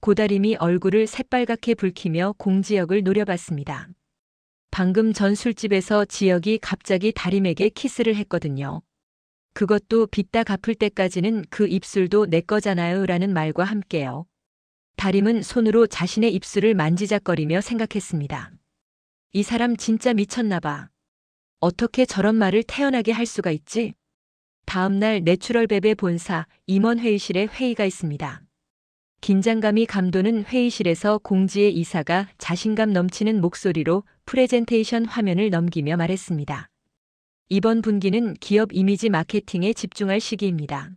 고다림이 얼굴을 새빨갛게 붉히며 공지혁을 노려봤습니다. 방금 전 술집에서 지혁이 갑자기 다림에게 키스를 했거든요. 그것도 빚다 갚을 때까지는 그 입술도 내 거잖아요 라는 말과 함께요. 다림은 손으로 자신의 입술을 만지작거리며 생각했습니다. 이 사람 진짜 미쳤나 봐. 어떻게 저런 말을 태연하게 할 수가 있지? 다음 날 내추럴베베 본사 임원 회의실에 회의가 있습니다. 긴장감이 감도는 회의실에서 공지의 이사가 자신감 넘치는 목소리로 프레젠테이션 화면을 넘기며 말했습니다. 이번 분기는 기업 이미지 마케팅에 집중할 시기입니다.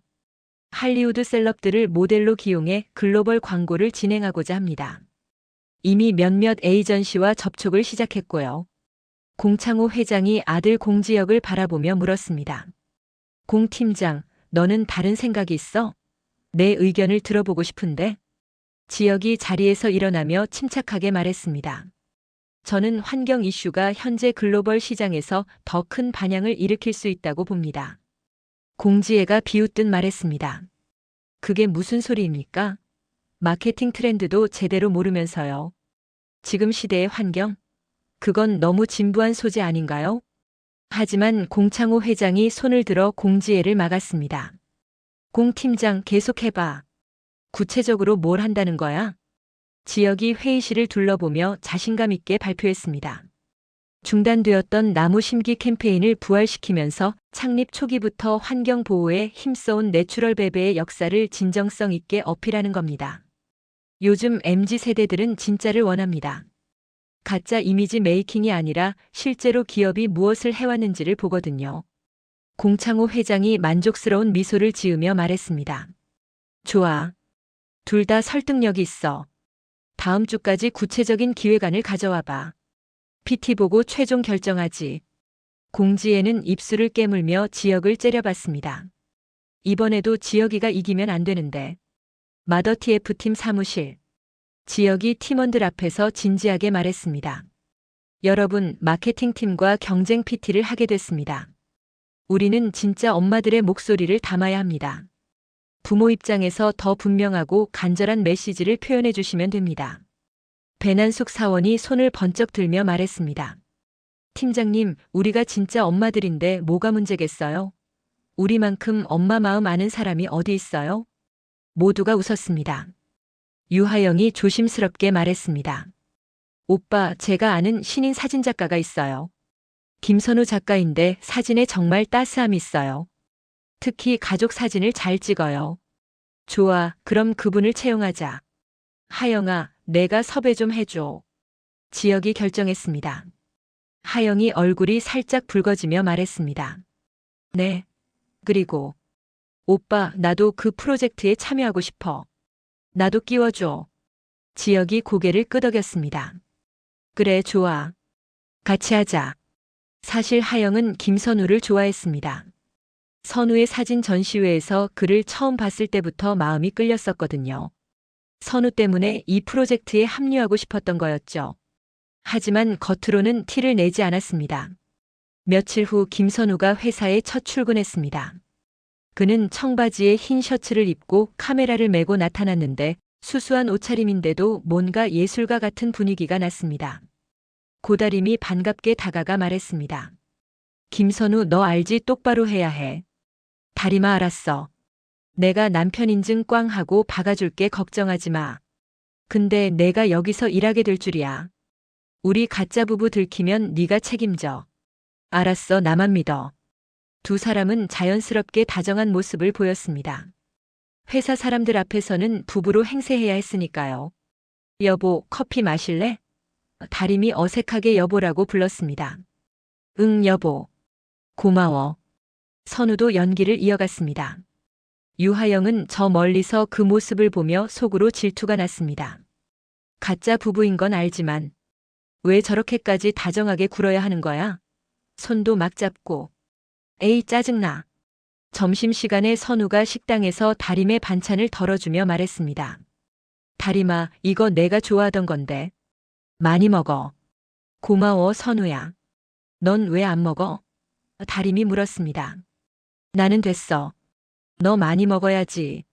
할리우드 셀럽들을 모델로 기용해 글로벌 광고를 진행하고자 합니다. 이미 몇몇 에이전시와 접촉을 시작했고요. 공창호 회장이 아들 공지혁을 바라보며 물었습니다. 공 팀장, 너는 다른 생각이 있어? 내 의견을 들어보고 싶은데? 지혁이 자리에서 일어나며 침착하게 말했습니다. 저는 환경 이슈가 현재 글로벌 시장에서 더 큰 반향을 일으킬 수 있다고 봅니다. 공지혜가 비웃듯 말했습니다. 그게 무슨 소리입니까? 마케팅 트렌드도 제대로 모르면서요. 지금 시대의 환경? 그건 너무 진부한 소재 아닌가요? 하지만 공창호 회장이 손을 들어 공지혜를 막았습니다. 공 팀장 계속해봐. 구체적으로 뭘 한다는 거야? 지혁이 회의실을 둘러보며 자신감 있게 발표했습니다. 중단되었던 나무 심기 캠페인을 부활시키면서 창립 초기부터 환경 보호에 힘써온 내추럴베베의 역사를 진정성 있게 어필하는 겁니다. 요즘 MZ세대들은 진짜를 원합니다. 가짜 이미지 메이킹이 아니라 실제로 기업이 무엇을 해왔는지를 보거든요. 공창호 회장이 만족스러운 미소를 지으며 말했습니다. 좋아. 둘 다 설득력이 있어. 다음 주까지 구체적인 기획안을 가져와봐. PT 보고 최종 결정하지. 공지혜는 입술을 깨물며 지혁을 째려봤습니다. 이번에도 지혁이가 이기면 안 되는데. 마더 TF팀 사무실. 지혁이 팀원들 앞에서 진지하게 말했습니다. 여러분, 마케팅팀과 경쟁 PT를 하게 됐습니다. 우리는 진짜 엄마들의 목소리를 담아야 합니다. 부모 입장에서 더 분명하고 간절한 메시지를 표현해 주시면 됩니다. 배난숙 사원이 손을 번쩍 들며 말했습니다. 팀장님, 우리가 진짜 엄마들인데 뭐가 문제겠어요? 우리만큼 엄마 마음 아는 사람이 어디 있어요? 모두가 웃었습니다. 유하영이 조심스럽게 말했습니다. 오빠, 제가 아는 신인 사진작가가 있어요. 김선우 작가인데 사진에 정말 따스함이 있어요. 특히 가족 사진을 잘 찍어요. 좋아, 그럼 그분을 채용하자. 하영아, 내가 섭외 좀 해줘. 지혁이 결정했습니다. 하영이 얼굴이 살짝 붉어지며 말했습니다. 네. 그리고 오빠, 나도 그 프로젝트에 참여하고 싶어. 나도 끼워줘. 지혁이 고개를 끄덕였습니다. 그래, 좋아. 같이 하자. 사실 하영은 김선우를 좋아했습니다. 선우의 사진 전시회에서 그를 처음 봤을 때부터 마음이 끌렸었거든요. 선우 때문에 이 프로젝트에 합류하고 싶었던 거였죠. 하지만 겉으로는 티를 내지 않았습니다. 며칠 후 김선우가 회사에 첫 출근했습니다. 그는 청바지에 흰 셔츠를 입고 카메라를 메고 나타났는데 수수한 옷차림인데도 뭔가 예술가 같은 분위기가 났습니다. 고다림이 반갑게 다가가 말했습니다. 김선우, 너 알지? 똑바로 해야 해. 다림아, 알았어. 내가 남편 인증 꽝 하고 박아줄게. 걱정하지 마. 근데 내가 여기서 일하게 될 줄이야. 우리 가짜 부부 들키면 네가 책임져. 알았어, 나만 믿어. 두 사람은 자연스럽게 다정한 모습을 보였습니다. 회사 사람들 앞에서는 부부로 행세해야 했으니까요. 여보, 커피 마실래? 다림이 어색하게 여보라고 불렀습니다. 응, 여보. 고마워. 선우도 연기를 이어갔습니다. 유하영은 저 멀리서 그 모습을 보며 속으로 질투가 났습니다. 가짜 부부인 건 알지만 왜 저렇게까지 다정하게 굴어야 하는 거야? 손도 막 잡고. 에이, 짜증나. 점심시간에 선우가 식당에서 다림의 반찬을 덜어주며 말했습니다. 다림아, 이거 내가 좋아하던 건데. 많이 먹어. 고마워, 선우야. 넌 왜 안 먹어? 다림이 물었습니다. 나는 됐어. 너 많이 먹어야지.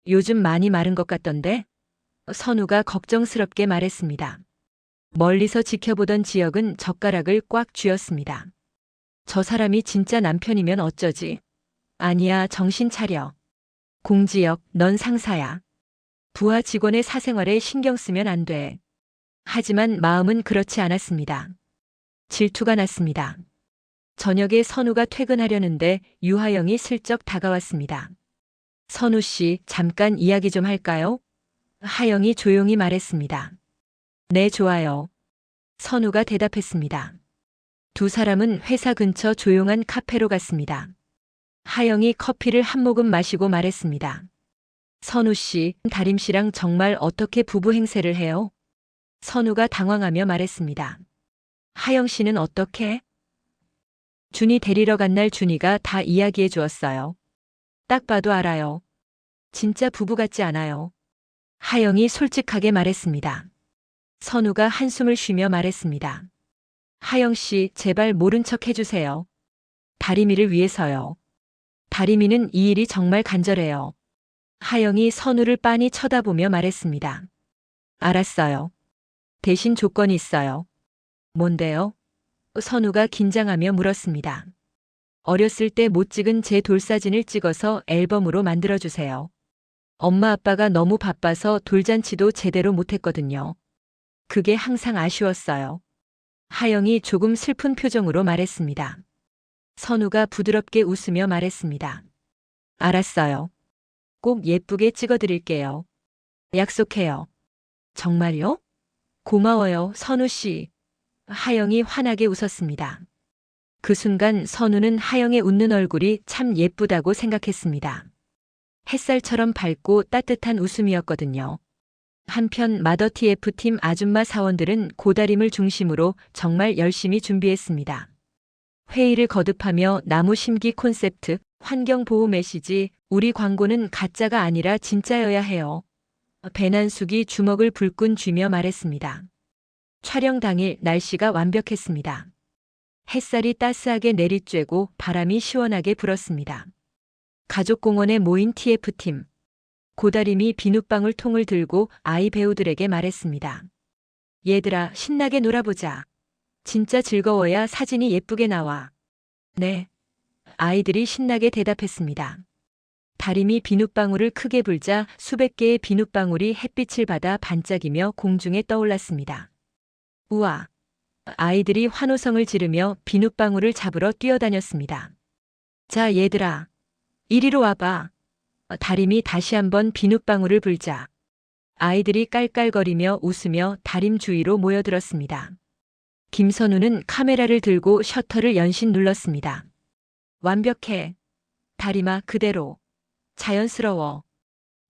요즘 많이 마른 것 같던데? 선우가 걱정스럽게 말했습니다. 멀리서 지켜보던 지역은 젓가락을 꽉 쥐었습니다. 저 사람이 진짜 남편이면 어쩌지? 아니야, 정신 차려. 공지역, 넌 상사야. 부하 직원의 사생활에 신경 쓰면 안 돼. 하지만 마음은 그렇지 않았습니다. 질투가 났습니다. 저녁에 선우가 퇴근하려는데 유하영이 슬쩍 다가왔습니다. 선우 씨, 잠깐 이야기 좀 할까요? 하영이 조용히 말했습니다. 네, 좋아요. 선우가 대답했습니다. 두 사람은 회사 근처 조용한 카페로 갔습니다. 하영이 커피를 한 모금 마시고 말했습니다. 선우 씨, 다림 씨랑 정말 어떻게 부부 행세를 해요? 선우가 당황하며 말했습니다. 하영 씨는 어떻게? 준이 데리러 간 날 준이가 다 이야기해 주었어요. 딱 봐도 알아요. 진짜 부부 같지 않아요. 하영이 솔직하게 말했습니다. 선우가 한숨을 쉬며 말했습니다. 하영 씨, 제발 모른 척 해주세요. 다리미를 위해서요. 다리미는 이 일이 정말 간절해요. 하영이 선우를 빤히 쳐다보며 말했습니다. 알았어요. 대신 조건이 있어요. 뭔데요? 선우가 긴장하며 물었습니다. 어렸을 때 못 찍은 제 돌사진을 찍어서 앨범으로 만들어주세요. 엄마 아빠가 너무 바빠서 돌잔치도 제대로 못했거든요. 그게 항상 아쉬웠어요. 하영이 조금 슬픈 표정으로 말했습니다. 선우가 부드럽게 웃으며 말했습니다. 알았어요. 꼭 예쁘게 찍어드릴게요. 약속해요. 정말요? 고마워요, 선우 씨. 하영이 환하게 웃었습니다. 그 순간 선우는 하영의 웃는 얼굴이 참 예쁘다고 생각했습니다. 햇살처럼 밝고 따뜻한 웃음이었거든요. 한편 마더TF팀 아줌마 사원들은 고다림을 중심으로 정말 열심히 준비했습니다. 회의를 거듭하며 나무 심기 콘셉트, 환경보호 메시지, 우리 광고는 가짜가 아니라 진짜여야 해요. 배난숙이 주먹을 불끈 쥐며 말했습니다. 촬영 당일 날씨가 완벽했습니다. 햇살이 따스하게 내리쬐고 바람이 시원하게 불었습니다. 가족공원에 모인 TF팀. 고다림이 비눗방울 통을 들고 아이 배우들에게 말했습니다. 얘들아, 신나게 놀아보자. 진짜 즐거워야 사진이 예쁘게 나와. 네. 아이들이 신나게 대답했습니다. 다림이 비눗방울을 크게 불자 수백 개의 비눗방울이 햇빛을 받아 반짝이며 공중에 떠올랐습니다. 우와! 아이들이 환호성을 지르며 비눗방울을 잡으러 뛰어다녔습니다. 자, 얘들아. 이리로 와봐. 다림이 다시 한번 비눗방울을 불자. 아이들이 깔깔거리며 웃으며 다림 주위로 모여들었습니다. 김선우는 카메라를 들고 셔터를 연신 눌렀습니다. 완벽해. 다림아, 그대로. 자연스러워.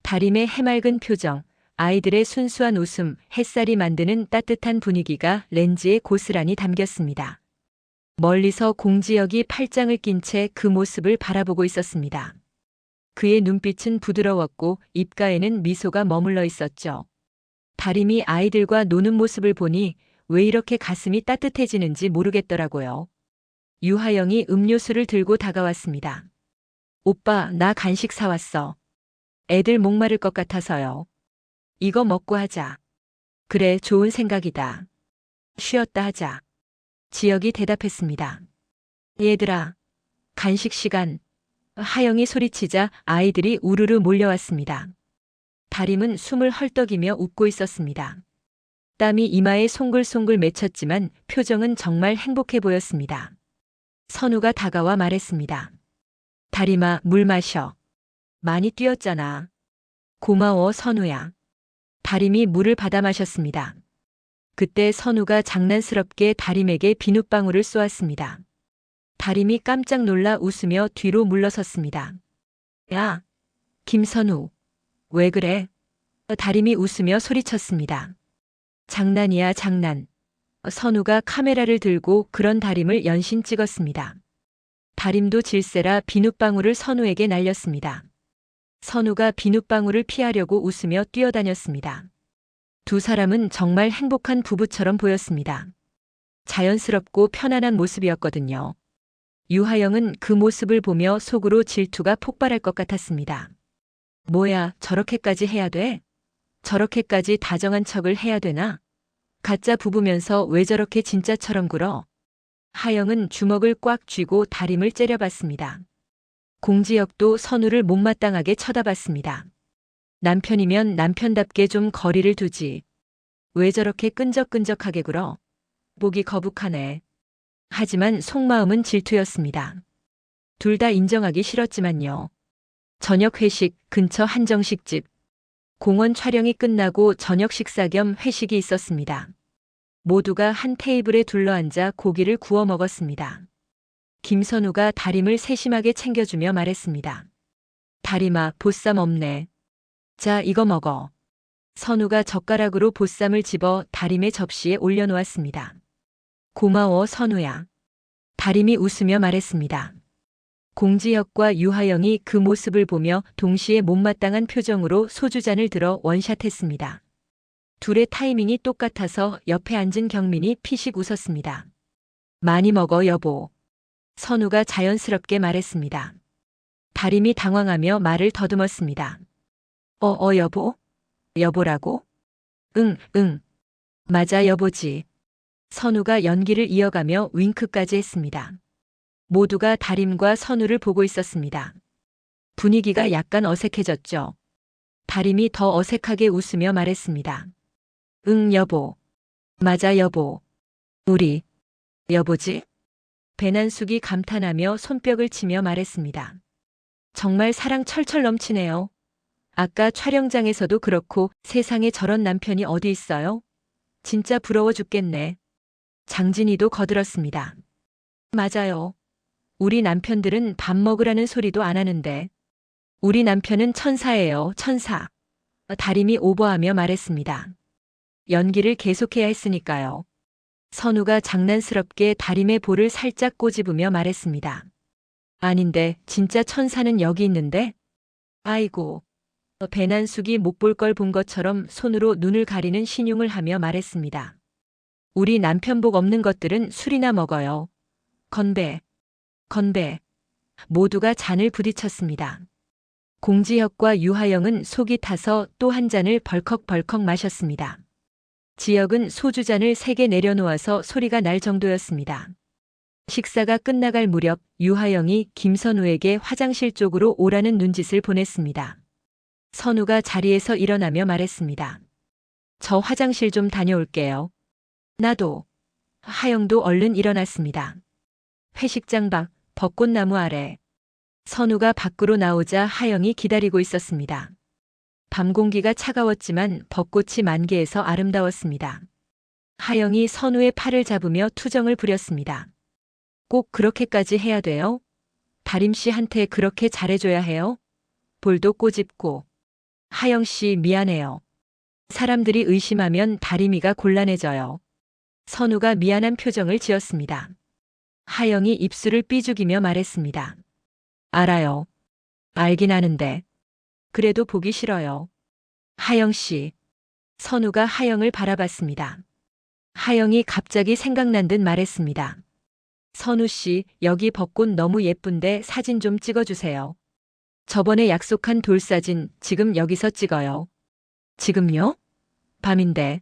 다림의 해맑은 표정, 아이들의 순수한 웃음, 햇살이 만드는 따뜻한 분위기가 렌즈에 고스란히 담겼습니다. 멀리서 공지혁이 팔짱을 낀 채 그 모습을 바라보고 있었습니다. 그의 눈빛은 부드러웠고 입가에는 미소가 머물러 있었죠. 다림이 아이들과 노는 모습을 보니 왜 이렇게 가슴이 따뜻해지는지 모르겠더라고요. 유하영이 음료수를 들고 다가왔습니다. 오빠, 나 간식 사왔어. 애들 목마를 것 같아서요. 이거 먹고 하자. 그래, 좋은 생각이다. 쉬었다 하자. 지혁이 대답했습니다. 얘들아, 간식 시간. 하영이 소리치자 아이들이 우르르 몰려왔습니다. 다림은 숨을 헐떡이며 웃고 있었습니다. 땀이 이마에 송글송글 맺혔지만 표정은 정말 행복해 보였습니다. 선우가 다가와 말했습니다. 다림아, 물 마셔. 많이 뛰었잖아. 고마워, 선우야. 다림이 물을 받아 마셨습니다. 그때 선우가 장난스럽게 다림에게 비눗방울을 쏘았습니다. 다림이 깜짝 놀라 웃으며 뒤로 물러섰습니다. 야, 김선우. 왜 그래? 다림이 웃으며 소리쳤습니다. 장난이야, 장난. 선우가 카메라를 들고 그런 다림을 연신 찍었습니다. 다림도 질세라 비눗방울을 선우에게 날렸습니다. 선우가 비눗방울을 피하려고 웃으며 뛰어다녔습니다. 두 사람은 정말 행복한 부부처럼 보였습니다. 자연스럽고 편안한 모습이었거든요. 유하영은 그 모습을 보며 속으로 질투가 폭발할 것 같았습니다. 뭐야, 저렇게까지 해야 돼? 저렇게까지 다정한 척을 해야 되나? 가짜 부부면서 왜 저렇게 진짜처럼 굴어? 하영은 주먹을 꽉 쥐고 다림을 째려봤습니다. 공지혁도 선우를 못마땅하게 쳐다봤습니다. 남편이면 남편답게 좀 거리를 두지. 왜 저렇게 끈적끈적하게 굴어? 보기 거북하네. 하지만 속마음은 질투였습니다. 둘 다 인정하기 싫었지만요. 저녁 회식 근처 한정식집. 공원 촬영이 끝나고 저녁 식사 겸 회식이 있었습니다. 모두가 한 테이블에 둘러앉아 고기를 구워 먹었습니다. 김선우가 다림을 세심하게 챙겨주며 말했습니다. 다림아, 보쌈 없네. 자, 이거 먹어. 선우가 젓가락으로 보쌈을 집어 다림의 접시에 올려놓았습니다. 고마워, 선우야. 다림이 웃으며 말했습니다. 공지혁과 유하영이 그 모습을 보며 동시에 못마땅한 표정으로 소주잔을 들어 원샷했습니다. 둘의 타이밍이 똑같아서 옆에 앉은 경민이 피식 웃었습니다. 많이 먹어, 여보. 선우가 자연스럽게 말했습니다. 다림이 당황하며 말을 더듬었습니다. 여보? 여보라고? 응. 맞아, 여보지. 선우가 연기를 이어가며 윙크까지 했습니다. 모두가 다림과 선우를 보고 있었습니다. 분위기가 약간 어색해졌죠. 다림이 더 어색하게 웃으며 말했습니다. 응, 여보. 맞아, 여보. 우리 여보지? 배난숙이 감탄하며 손뼉을 치며 말했습니다. 정말 사랑 철철 넘치네요. 아까 촬영장에서도 그렇고 세상에 저런 남편이 어디 있어요? 진짜 부러워 죽겠네. 장진이도 거들었습니다. 맞아요. 우리 남편들은 밥 먹으라는 소리도 안 하는데. 우리 남편은 천사예요, 천사. 다림이 오버하며 말했습니다. 연기를 계속해야 했으니까요. 선우가 장난스럽게 다림의 볼을 살짝 꼬집으며 말했습니다. 아닌데, 진짜 천사는 여기 있는데? 아이고. 배난숙이 못 볼 걸 본 것처럼 손으로 눈을 가리는 신용을 하며 말했습니다. 우리 남편 복 없는 것들은 술이나 먹어요. 건배. 건배. 모두가 잔을 부딪혔습니다. 공지혁과 유하영은 속이 타서 또 한 잔을 벌컥벌컥 마셨습니다. 지혁은 소주잔을 3개 내려놓아서 소리가 날 정도였습니다. 식사가 끝나갈 무렵 유하영이 김선우에게 화장실 쪽으로 오라는 눈짓을 보냈습니다. 선우가 자리에서 일어나며 말했습니다. 저 화장실 좀 다녀올게요. 나도. 하영도 얼른 일어났습니다. 회식장 밖 벚꽃나무 아래. 선우가 밖으로 나오자 하영이 기다리고 있었습니다. 밤 공기가 차가웠지만 벚꽃이 만개해서 아름다웠습니다. 하영이 선우의 팔을 잡으며 투정을 부렸습니다. 꼭 그렇게까지 해야 돼요? 다림 씨한테 그렇게 잘해줘야 해요? 볼도 꼬집고. 하영 씨 미안해요. 사람들이 의심하면 다림이가 곤란해져요. 선우가 미안한 표정을 지었습니다. 하영이 입술을 삐죽이며 말했습니다. 알아요. 알긴 아는데. 그래도 보기 싫어요. 하영 씨. 선우가 하영을 바라봤습니다. 하영이 갑자기 생각난 듯 말했습니다. 선우 씨, 여기 벚꽃 너무 예쁜데 사진 좀 찍어주세요. 저번에 약속한 돌사진 지금 여기서 찍어요. 지금요? 밤인데.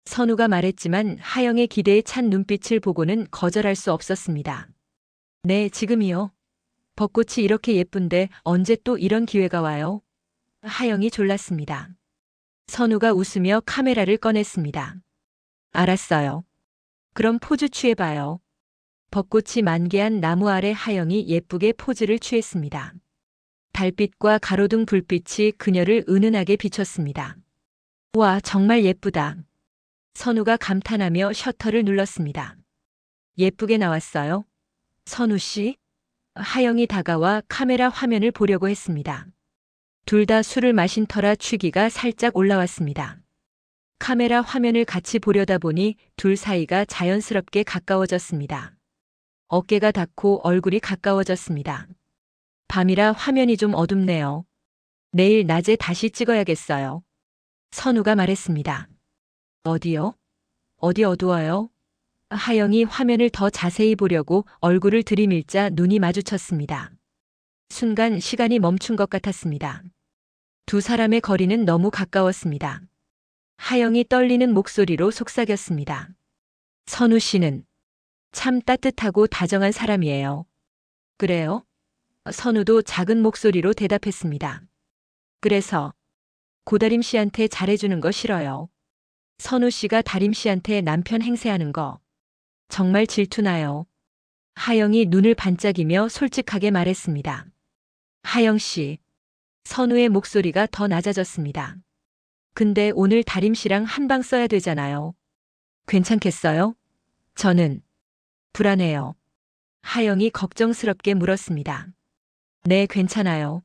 선우가 말했지만 하영의 기대에 찬 눈빛을 보고는 거절할 수 없었습니다. 네, 지금이요. 벚꽃이 이렇게 예쁜데 언제 또 이런 기회가 와요? 하영이 졸랐습니다. 선우가 웃으며 카메라를 꺼냈습니다. 알았어요. 그럼 포즈 취해봐요. 벚꽃이 만개한 나무 아래 하영이 예쁘게 포즈를 취했습니다. 달빛과 가로등 불빛이 그녀를 은은하게 비췄습니다. 와, 정말 예쁘다. 선우가 감탄하며 셔터를 눌렀습니다. 예쁘게 나왔어요. 선우 씨? 하영이 다가와 카메라 화면을 보려고 했습니다. 둘 다 술을 마신 터라 취기가 살짝 올라왔습니다. 카메라 화면을 같이 보려다 보니 둘 사이가 자연스럽게 가까워졌습니다. 어깨가 닿고 얼굴이 가까워졌습니다. 밤이라 화면이 좀 어둡네요. 내일 낮에 다시 찍어야겠어요. 선우가 말했습니다. 어디요? 어디 어두워요? 하영이 화면을 더 자세히 보려고 얼굴을 들이밀자 눈이 마주쳤습니다. 순간 시간이 멈춘 것 같았습니다. 두 사람의 거리는 너무 가까웠습니다. 하영이 떨리는 목소리로 속삭였습니다. 선우 씨는 참 따뜻하고 다정한 사람이에요. 그래요? 선우도 작은 목소리로 대답했습니다. 그래서 고다림 씨한테 잘해주는 거 싫어요. 선우 씨가 다림 씨한테 남편 행세하는 거 정말 질투나요. 하영이 눈을 반짝이며 솔직하게 말했습니다. 하영 씨, 선우의 목소리가 더 낮아졌습니다. 근데 오늘 다림 씨랑 한방 써야 되잖아요. 괜찮겠어요? 저는 불안해요. 하영이 걱정스럽게 물었습니다. 네, 괜찮아요.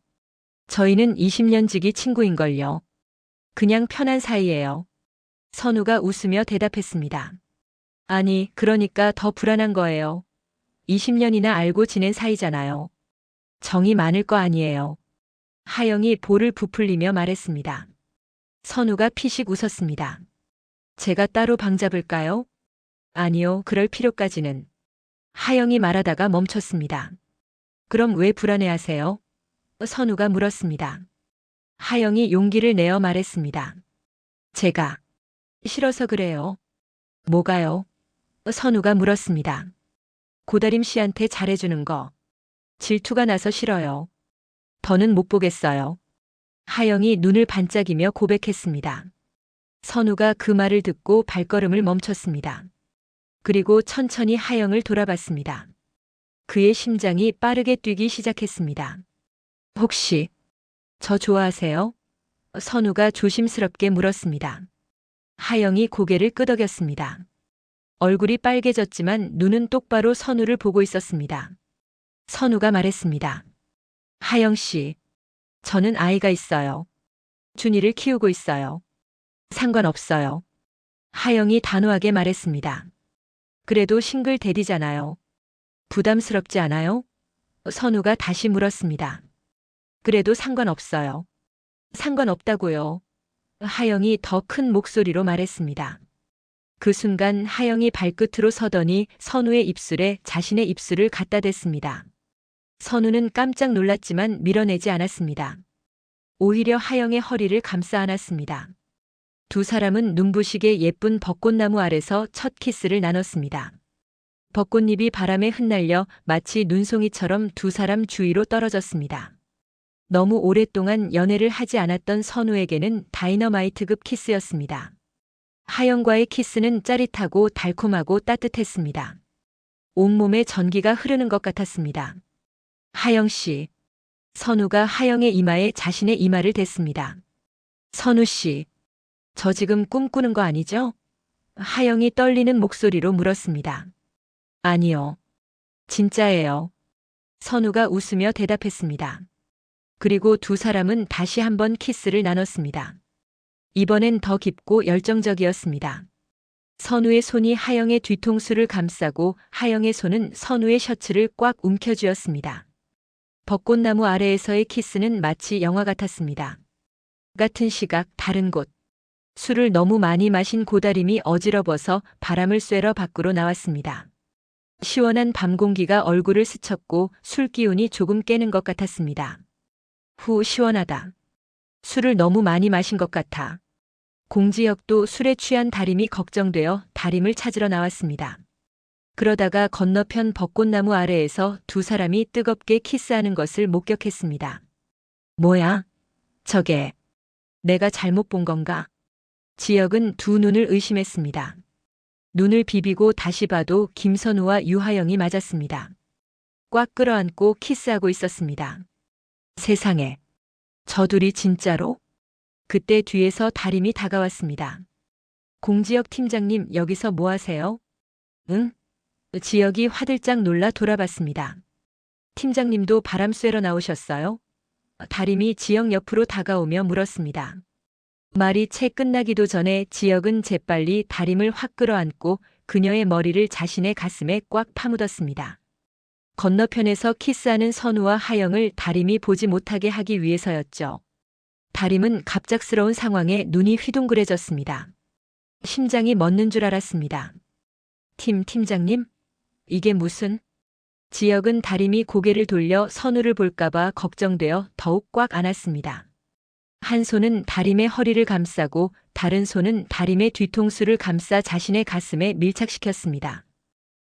저희는 20년 지기 친구인걸요. 그냥 편한 사이예요. 선우가 웃으며 대답했습니다. 아니, 그러니까 더 불안한 거예요. 20년이나 알고 지낸 사이잖아요. 정이 많을 거 아니에요. 하영이 볼을 부풀리며 말했습니다. 선우가 피식 웃었습니다. 제가 따로 방 잡을까요? 아니요, 그럴 필요까지는. 하영이 말하다가 멈췄습니다. 그럼 왜 불안해하세요? 선우가 물었습니다. 하영이 용기를 내어 말했습니다. 제가 싫어서 그래요. 뭐가요? 선우가 물었습니다. 고다림 씨한테 잘해주는 거. 질투가 나서 싫어요. 더는 못 보겠어요. 하영이 눈을 반짝이며 고백했습니다. 선우가 그 말을 듣고 발걸음을 멈췄습니다. 그리고 천천히 하영을 돌아봤습니다. 그의 심장이 빠르게 뛰기 시작했습니다. 혹시 저 좋아하세요? 선우가 조심스럽게 물었습니다. 하영이 고개를 끄덕였습니다. 얼굴이 빨개졌지만 눈은 똑바로 선우를 보고 있었습니다. 선우가 말했습니다. 하영 씨, 저는 아이가 있어요. 준이를 키우고 있어요. 상관없어요. 하영이 단호하게 말했습니다. 그래도 싱글 대디잖아요. 부담스럽지 않아요? 선우가 다시 물었습니다. 그래도 상관없어요. 상관없다고요. 하영이 더 큰 목소리로 말했습니다. 그 순간 하영이 발끝으로 서더니 선우의 입술에 자신의 입술을 갖다 댔습니다. 선우는 깜짝 놀랐지만 밀어내지 않았습니다. 오히려 하영의 허리를 감싸 안았습니다. 두 사람은 눈부시게 예쁜 벚꽃나무 아래서 첫 키스를 나눴습니다. 벚꽃잎이 바람에 흩날려 마치 눈송이처럼 두 사람 주위로 떨어졌습니다. 너무 오랫동안 연애를 하지 않았던 선우에게는 다이너마이트급 키스였습니다. 하영과의 키스는 짜릿하고 달콤하고 따뜻했습니다. 온몸에 전기가 흐르는 것 같았습니다. 하영 씨. 선우가 하영의 이마에 자신의 이마를 댔습니다. 선우 씨. 저 지금 꿈꾸는 거 아니죠? 하영이 떨리는 목소리로 물었습니다. 아니요. 진짜예요. 선우가 웃으며 대답했습니다. 그리고 두 사람은 다시 한번 키스를 나눴습니다. 이번엔 더 깊고 열정적이었습니다. 선우의 손이 하영의 뒤통수를 감싸고 하영의 손은 선우의 셔츠를 꽉 움켜쥐었습니다. 벚꽃나무 아래에서의 키스는 마치 영화 같았습니다. 같은 시각 다른 곳. 술을 너무 많이 마신 고다림이 어지러워서 바람을 쐬러 밖으로 나왔습니다. 시원한 밤 공기가 얼굴을 스쳤고 술 기운이 조금 깨는 것 같았습니다. 후, 시원하다. 술을 너무 많이 마신 것 같아. 공지혁도 술에 취한 다림이 걱정되어 다림을 찾으러 나왔습니다. 그러다가 건너편 벚꽃나무 아래에서 두 사람이 뜨겁게 키스하는 것을 목격했습니다. 뭐야? 저게 내가 잘못 본 건가? 지혁은 두 눈을 의심했습니다. 눈을 비비고 다시 봐도 김선우와 유하영이 맞았습니다. 꽉 끌어안고 키스하고 있었습니다. 세상에, 저 둘이 진짜로? 그때 뒤에서 다림이 다가왔습니다. 공지혁 팀장님, 여기서 뭐 하세요? 응? 지혁이 화들짝 놀라 돌아봤습니다. 팀장님도 바람 쐬러 나오셨어요? 다림이 지혁 옆으로 다가오며 물었습니다. 말이 채 끝나기도 전에 지혁은 재빨리 다림을 확 끌어안고 그녀의 머리를 자신의 가슴에 꽉 파묻었습니다. 건너편에서 키스하는 선우와 하영을 다림이 보지 못하게 하기 위해서였죠. 다림은 갑작스러운 상황에 눈이 휘둥그레졌습니다. 심장이 멎는 줄 알았습니다. 팀장님? 이게 무슨? 지혁은 다림이 고개를 돌려 선우를 볼까봐 걱정되어 더욱 꽉 안았습니다. 한 손은 다림의 허리를 감싸고 다른 손은 다림의 뒤통수를 감싸 자신의 가슴에 밀착시켰습니다.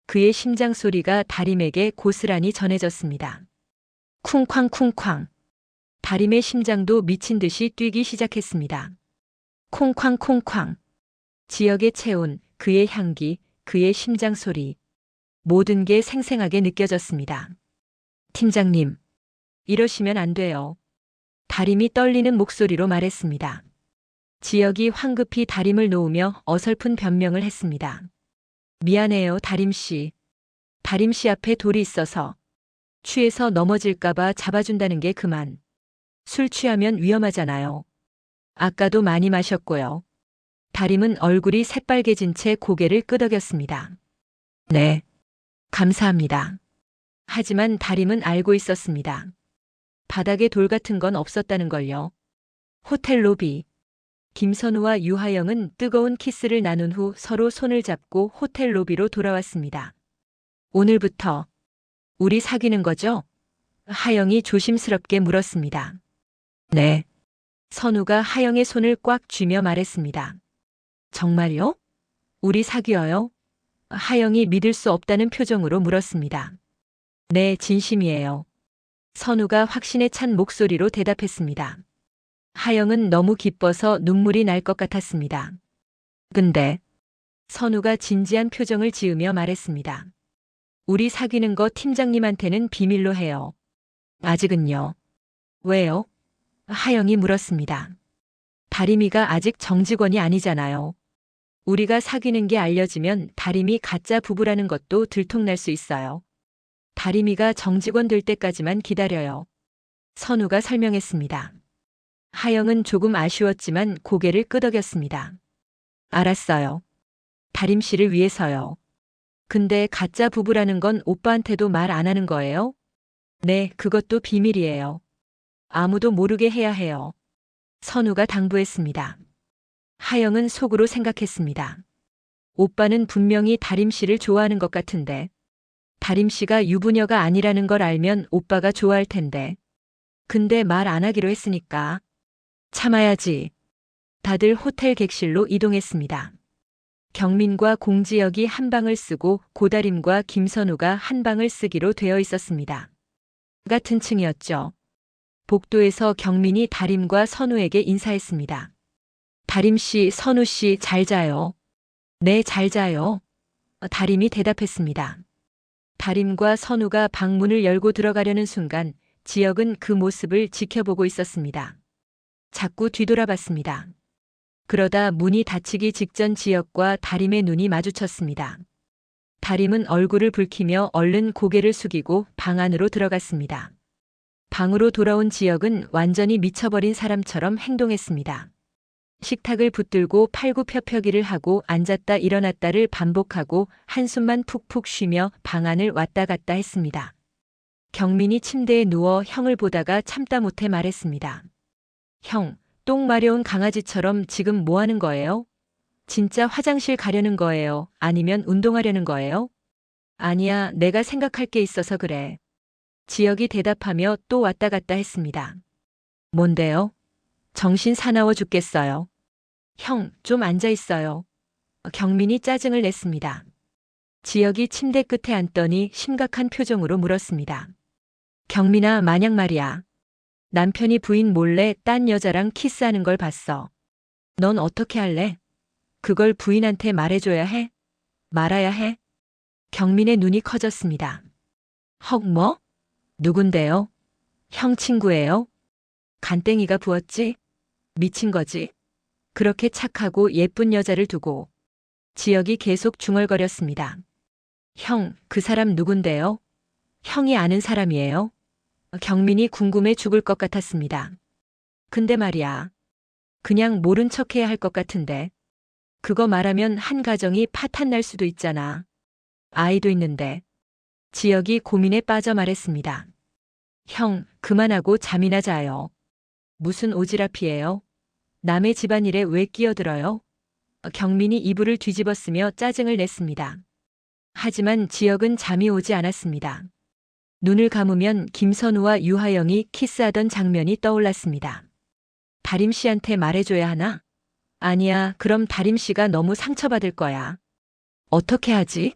그의 심장 소리가 다림에게 고스란히 전해졌습니다. 쿵쾅쿵쾅. 다림의 심장도 미친 듯이 뛰기 시작했습니다. 콩쾅콩쾅. 지역에 채운 그의 향기, 그의 심장 소리. 모든 게 생생하게 느껴졌습니다. 팀장님, 이러시면 안 돼요. 다림이 떨리는 목소리로 말했습니다. 지역이 황급히 다림을 놓으며 어설픈 변명을 했습니다. 미안해요, 다림씨. 다림씨 앞에 돌이 있어서. 취해서 넘어질까봐 잡아준다는 게 그만. 술 취하면 위험하잖아요. 아까도 많이 마셨고요. 다림은 얼굴이 새빨개진 채 고개를 끄덕였습니다. 네. 감사합니다. 하지만 다림은 알고 있었습니다. 바닥에 돌 같은 건 없었다는 걸요. 호텔 로비. 김선우와 유하영은 뜨거운 키스를 나눈 후 서로 손을 잡고 호텔 로비로 돌아왔습니다. 오늘부터 우리 사귀는 거죠? 하영이 조심스럽게 물었습니다. 네. 선우가 하영의 손을 꽉 쥐며 말했습니다. 정말요? 우리 사귀어요? 하영이 믿을 수 없다는 표정으로 물었습니다. 네, 진심이에요. 선우가 확신에 찬 목소리로 대답했습니다. 하영은 너무 기뻐서 눈물이 날 것 같았습니다. 근데 선우가 진지한 표정을 지으며 말했습니다. 우리 사귀는 거 팀장님한테는 비밀로 해요. 아직은요. 왜요? 하영이 물었습니다. 다림이가 아직 정직원이 아니잖아요. 우리가 사귀는 게 알려지면 다림이 가짜 부부라는 것도 들통날 수 있어요. 다림이가 정직원 될 때까지만 기다려요. 선우가 설명했습니다. 하영은 조금 아쉬웠지만 고개를 끄덕였습니다. 알았어요. 다림 씨를 위해서요. 근데 가짜 부부라는 건 오빠한테도 말 안 하는 거예요? 네, 그것도 비밀이에요. 아무도 모르게 해야 해요. 선우가 당부했습니다. 하영은 속으로 생각했습니다. 오빠는 분명히 다림 씨를 좋아하는 것 같은데. 다림 씨가 유부녀가 아니라는 걸 알면 오빠가 좋아할 텐데. 근데 말 안 하기로 했으니까. 참아야지. 다들 호텔 객실로 이동했습니다. 경민과 공지혁이 한 방을 쓰고 고다림과 김선우가 한 방을 쓰기로 되어 있었습니다. 같은 층이었죠. 복도에서 경민이 다림과 선우에게 인사했습니다. 다림 씨, 선우 씨 잘 자요. 네, 잘 자요. 다림이 대답했습니다. 다림과 선우가 방문을 열고 들어가려는 순간 지혁은 그 모습을 지켜보고 있었습니다. 자꾸 뒤돌아봤습니다. 그러다 문이 닫히기 직전 지혁과 다림의 눈이 마주쳤습니다. 다림은 얼굴을 붉히며 얼른 고개를 숙이고 방 안으로 들어갔습니다. 방으로 돌아온 지혁은 완전히 미쳐버린 사람처럼 행동했습니다. 식탁을 붙들고 팔굽혀펴기를 하고 앉았다 일어났다를 반복하고 한숨만 푹푹 쉬며 방 안을 왔다 갔다 했습니다. 경민이 침대에 누워 형을 보다가 참다 못해 말했습니다. 형, 똥 마려운 강아지처럼 지금 뭐 하는 거예요? 진짜 화장실 가려는 거예요? 아니면 운동하려는 거예요? 아니야, 내가 생각할 게 있어서 그래. 지혁이 대답하며 또 왔다 갔다 했습니다. 뭔데요? 정신 사나워 죽겠어요. 형, 좀 앉아 있어요. 경민이 짜증을 냈습니다. 지혁이 침대 끝에 앉더니 심각한 표정으로 물었습니다. 경민아, 만약 말이야. 남편이 부인 몰래 딴 여자랑 키스하는 걸 봤어. 넌 어떻게 할래? 그걸 부인한테 말해줘야 해? 말아야 해? 경민의 눈이 커졌습니다. 헉, 뭐? 누군데요? 형 친구예요? 간땡이가 부었지? 미친 거지? 그렇게 착하고 예쁜 여자를 두고. 지혁이 계속 중얼거렸습니다. 형, 그 사람 누군데요? 형이 아는 사람이에요? 경민이 궁금해 죽을 것 같았습니다. 근데 말이야. 그냥 모른 척해야 할 것 같은데. 그거 말하면 한 가정이 파탄 날 수도 있잖아. 아이도 있는데. 지혁이 고민에 빠져 말했습니다. 형, 그만하고 잠이나 자요. 무슨 오지랖이에요? 남의 집안일에 왜 끼어들어요? 경민이 이불을 뒤집었으며 짜증을 냈습니다. 하지만 지혁은 잠이 오지 않았습니다. 눈을 감으면 김선우와 유하영이 키스하던 장면이 떠올랐습니다. 다림 씨한테 말해줘야 하나? 아니야, 그럼 다림 씨가 너무 상처받을 거야. 어떻게 하지?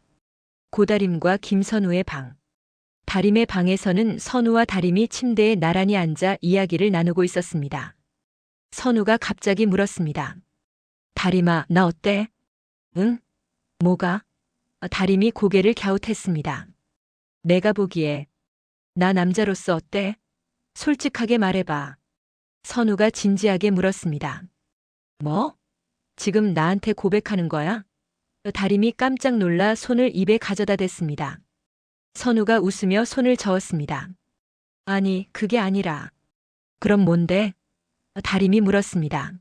고다림과 김선우의 방. 다림의 방에서는 선우와 다림이 침대에 나란히 앉아 이야기를 나누고 있었습니다. 선우가 갑자기 물었습니다. 다림아, 나 어때? 응? 뭐가? 다림이 고개를 갸웃했습니다. 내가 보기에 나 남자로서 어때? 솔직하게 말해봐. 선우가 진지하게 물었습니다. 뭐? 지금 나한테 고백하는 거야? 다림이 깜짝 놀라 손을 입에 가져다 댔습니다. 선우가 웃으며 손을 저었습니다. 아니, 그게 아니라. 그럼 뭔데? 다림이 물었습니다.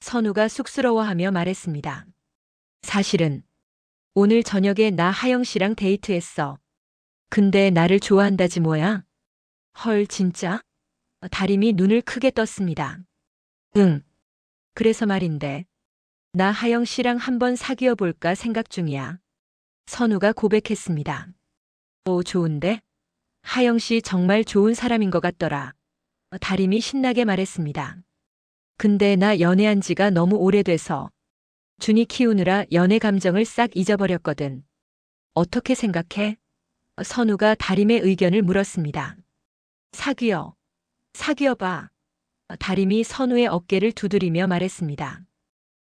선우가 쑥스러워하며 말했습니다. 사실은 오늘 저녁에 나 하영 씨랑 데이트했어. 근데 나를 좋아한다지 뭐야? 헐, 진짜? 다림이 눈을 크게 떴습니다. 응. 그래서 말인데. 나 하영 씨랑 한번 사귀어 볼까 생각 중이야. 선우가 고백했습니다. 오, 좋은데? 하영 씨 정말 좋은 사람인 것 같더라. 다림이 신나게 말했습니다. 근데 나 연애한 지가 너무 오래돼서 준이 키우느라 연애 감정을 싹 잊어버렸거든. 어떻게 생각해? 선우가 다림의 의견을 물었습니다. 사귀어봐. 다림이 선우의 어깨를 두드리며 말했습니다.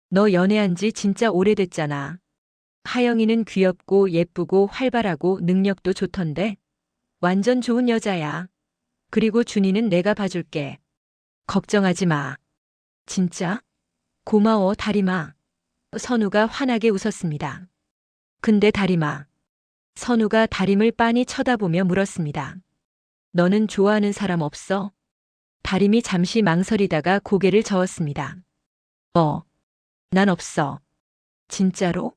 너 연애한 지 진짜 오래됐잖아. 하영이는 귀엽고 예쁘고 활발하고 능력도 좋던데. 완전 좋은 여자야. 그리고 준이는 내가 봐줄게. 걱정하지 마. 진짜? 고마워, 다림아. 선우가 환하게 웃었습니다. 근데 다림아. 선우가 다림을 빤히 쳐다보며 물었습니다. 너는 좋아하는 사람 없어? 다림이 잠시 망설이다가 고개를 저었습니다. 난 없어. 진짜로?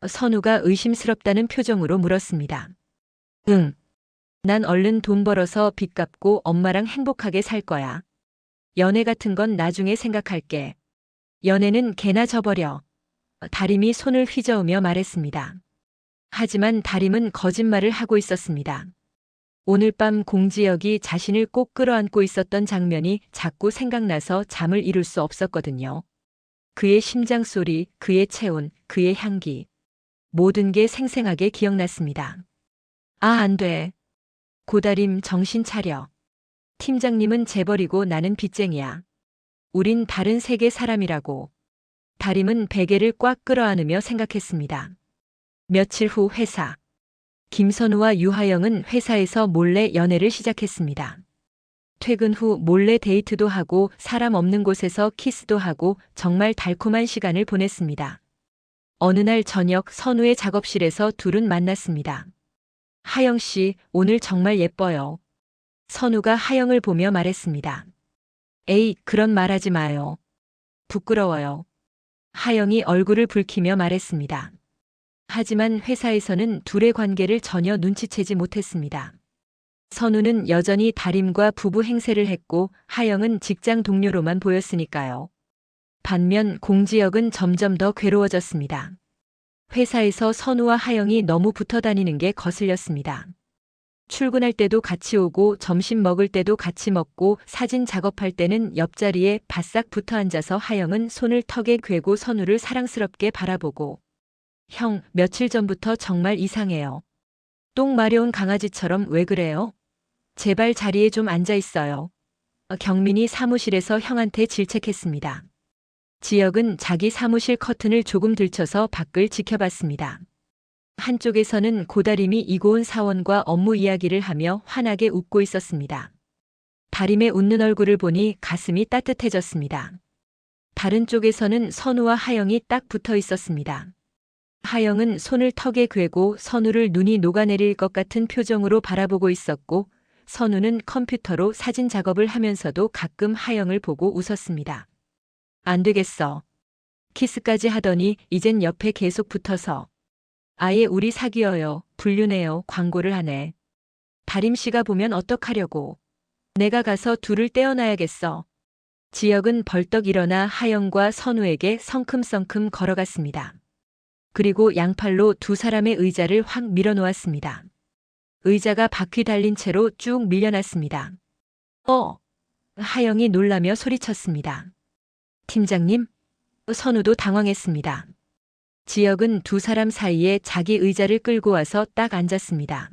선우가 의심스럽다는 표정으로 물었습니다. 응. 난 얼른 돈 벌어서 빚 갚고 엄마랑 행복하게 살 거야. 연애 같은 건 나중에 생각할게. 연애는 개나 져버려. 다림이 손을 휘저으며 말했습니다. 하지만 다림은 거짓말을 하고 있었습니다. 오늘 밤 공지혁이 자신을 꼭 끌어안고 있었던 장면이 자꾸 생각나서 잠을 이룰 수 없었거든요. 그의 심장 소리, 그의 체온, 그의 향기. 모든 게 생생하게 기억났습니다. 아, 안 돼. 고다림, 정신 차려. 팀장님은 재벌이고 나는 빚쟁이야. 우린 다른 세계 사람이라고. 다림은 베개를 꽉 끌어안으며 생각했습니다. 며칠 후 회사. 김선우와 유하영은 회사에서 몰래 연애를 시작했습니다. 퇴근 후 몰래 데이트도 하고 사람 없는 곳에서 키스도 하고 정말 달콤한 시간을 보냈습니다. 어느 날 저녁 선우의 작업실에서 둘은 만났습니다. 하영 씨, 오늘 정말 예뻐요. 선우가 하영을 보며 말했습니다. 에이, 그런 말 하지 마요. 부끄러워요. 하영이 얼굴을 붉히며 말했습니다. 하지만 회사에서는 둘의 관계를 전혀 눈치채지 못했습니다. 선우는 여전히 다림과 부부 행세를 했고 하영은 직장 동료로만 보였으니까요. 반면 공지혁은 점점 더 괴로워졌습니다. 회사에서 선우와 하영이 너무 붙어 다니는 게 거슬렸습니다. 출근할 때도 같이 오고 점심 먹을 때도 같이 먹고 사진 작업할 때는 옆자리에 바싹 붙어 앉아서 하영은 손을 턱에 괴고 선우를 사랑스럽게 바라보고 형, 며칠 전부터 정말 이상해요. 똥 마려운 강아지처럼 왜 그래요? 제발 자리에 좀 앉아 있어요. 경민이 사무실에서 형한테 질책했습니다. 지혁은 자기 사무실 커튼을 조금 들쳐서 밖을 지켜봤습니다. 한쪽에서는 고다림이 이고은 사원과 업무 이야기를 하며 환하게 웃고 있었습니다. 다림의 웃는 얼굴을 보니 가슴이 따뜻해졌습니다. 다른 쪽에서는 선우와 하영이 딱 붙어 있었습니다. 하영은 손을 턱에 괴고 선우를 눈이 녹아내릴 것 같은 표정으로 바라보고 있었고 선우는 컴퓨터로 사진 작업을 하면서도 가끔 하영을 보고 웃었습니다. 안 되겠어. 키스까지 하더니 이젠 옆에 계속 붙어서 아예 우리 사귀어요, 불륜해요 광고를 하네. 다림 씨가 보면 어떡하려고. 내가 가서 둘을 떼어놔야겠어. 지혁은 벌떡 일어나 하영과 선우에게 성큼성큼 걸어갔습니다. 그리고 양팔로 두 사람의 의자를 확 밀어놓았습니다. 의자가 바퀴 달린 채로 쭉 밀려났습니다. 하영이 놀라며 소리쳤습니다. 팀장님? 선우도 당황했습니다. 지혁은 두 사람 사이에 자기 의자를 끌고 와서 딱 앉았습니다.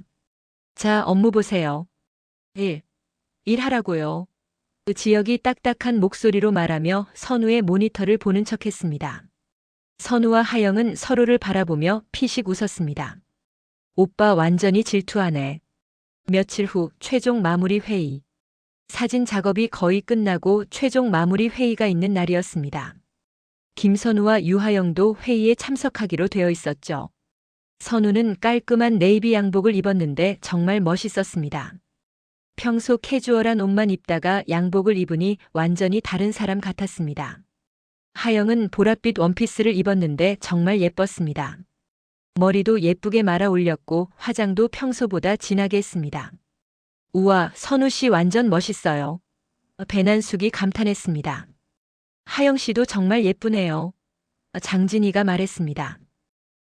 자, 업무 보세요. 일하라고요. 지혁이 딱딱한 목소리로 말하며 선우의 모니터를 보는 척했습니다. 선우와 하영은 서로를 바라보며 피식 웃었습니다. 오빠 완전히 질투하네. 며칠 후 최종 마무리 회의. 사진 작업이 거의 끝나고 최종 마무리 회의가 있는 날이었습니다. 김선우와 유하영도 회의에 참석하기로 되어 있었죠. 선우는 깔끔한 네이비 양복을 입었는데 정말 멋있었습니다. 평소 캐주얼한 옷만 입다가 양복을 입으니 완전히 다른 사람 같았습니다. 하영은 보랏빛 원피스를 입었는데 정말 예뻤습니다. 머리도 예쁘게 말아 올렸고 화장도 평소보다 진하게 했습니다. 우와, 선우 씨 완전 멋있어요. 배난숙이 감탄했습니다. 하영 씨도 정말 예쁘네요. 장진이가 말했습니다.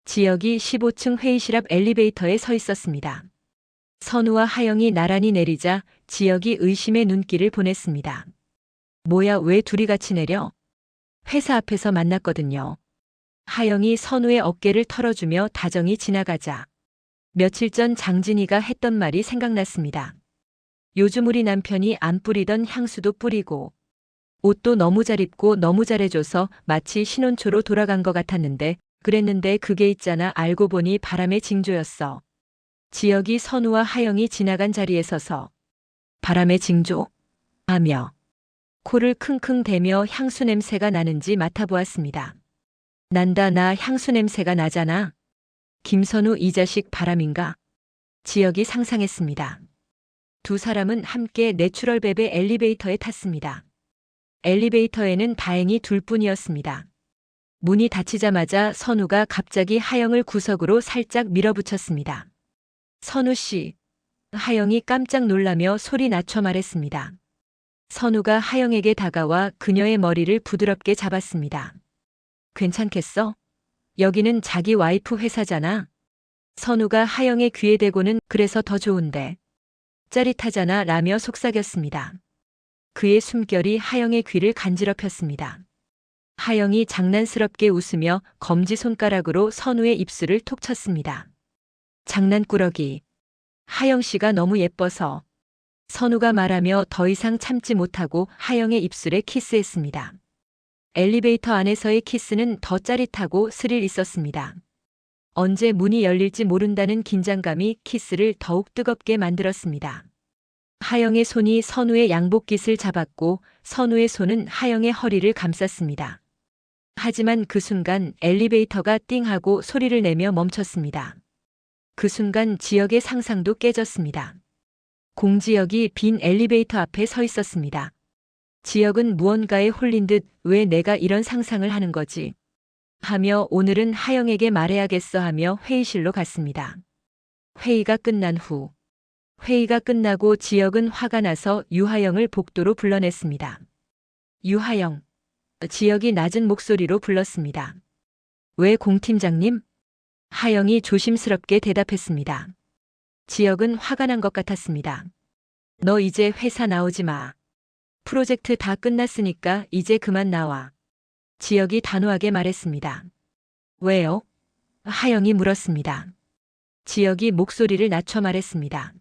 지혁이 15층 회의실 앞 엘리베이터에 서 있었습니다. 선우와 하영이 나란히 내리자 지혁이 의심의 눈길을 보냈습니다. 뭐야, 왜 둘이 같이 내려? 회사 앞에서 만났거든요. 하영이 선우의 어깨를 털어주며 다정히 지나가자 며칠 전 장진이가 했던 말이 생각났습니다. 요즘 우리 남편이 안 뿌리던 향수도 뿌리고 옷도 너무 잘 입고 너무 잘해줘서 마치 신혼초로 돌아간 것 같았는데 그랬는데 그게 있잖아, 알고 보니 바람의 징조였어. 지혁이 선우와 하영이 지나간 자리에 서서 바람의 징조? 하며 코를 킁킁 대며 향수 냄새가 나는지 맡아보았습니다. 난다, 나 향수 냄새가 나잖아. 김선우 이 자식 바람인가? 지혁이 상상했습니다. 두 사람은 함께 내추럴베베 엘리베이터에 탔습니다. 엘리베이터에는 다행히 둘뿐이었습니다. 문이 닫히자마자 선우가 갑자기 하영을 구석으로 살짝 밀어붙였습니다. 선우 씨. 하영이 깜짝 놀라며 소리 낮춰 말했습니다. 선우가 하영에게 다가와 그녀의 머리를 부드럽게 잡았습니다. 괜찮겠어? 여기는 자기 와이프 회사잖아. 선우가 하영의 귀에 대고는 그래서 더 좋은데. 짜릿하잖아 라며 속삭였습니다. 그의 숨결이 하영의 귀를 간지럽혔습니다. 하영이 장난스럽게 웃으며 검지손가락으로 선우의 입술을 톡 쳤습니다. 장난꾸러기. 하영 씨가 너무 예뻐서. 선우가 말하며 더 이상 참지 못하고 하영의 입술에 키스했습니다. 엘리베이터 안에서의 키스는 더 짜릿하고 스릴 있었습니다. 언제 문이 열릴지 모른다는 긴장감이 키스를 더욱 뜨겁게 만들었습니다. 하영의 손이 선우의 양복깃을 잡았고 선우의 손은 하영의 허리를 감쌌습니다. 하지만 그 순간 엘리베이터가 띵하고 소리를 내며 멈췄습니다. 그 순간 지혁의 상상도 깨졌습니다. 공지혁이 빈 엘리베이터 앞에 서 있었습니다. 지혁은 무언가에 홀린 듯 왜 내가 이런 상상을 하는 거지? 하며 오늘은 하영에게 말해야겠어 하며 회의실로 갔습니다. 회의가 끝나고 지혁은 화가 나서 유하영을 복도로 불러냈습니다. 유하영. 지혁이 낮은 목소리로 불렀습니다. 왜 공팀장님? 하영이 조심스럽게 대답했습니다. 지혁은 화가 난 것 같았습니다. 너 이제 회사 나오지 마. 프로젝트 다 끝났으니까 이제 그만 나와. 지혁이 단호하게 말했습니다. 왜요? 하영이 물었습니다. 지혁이 목소리를 낮춰 말했습니다.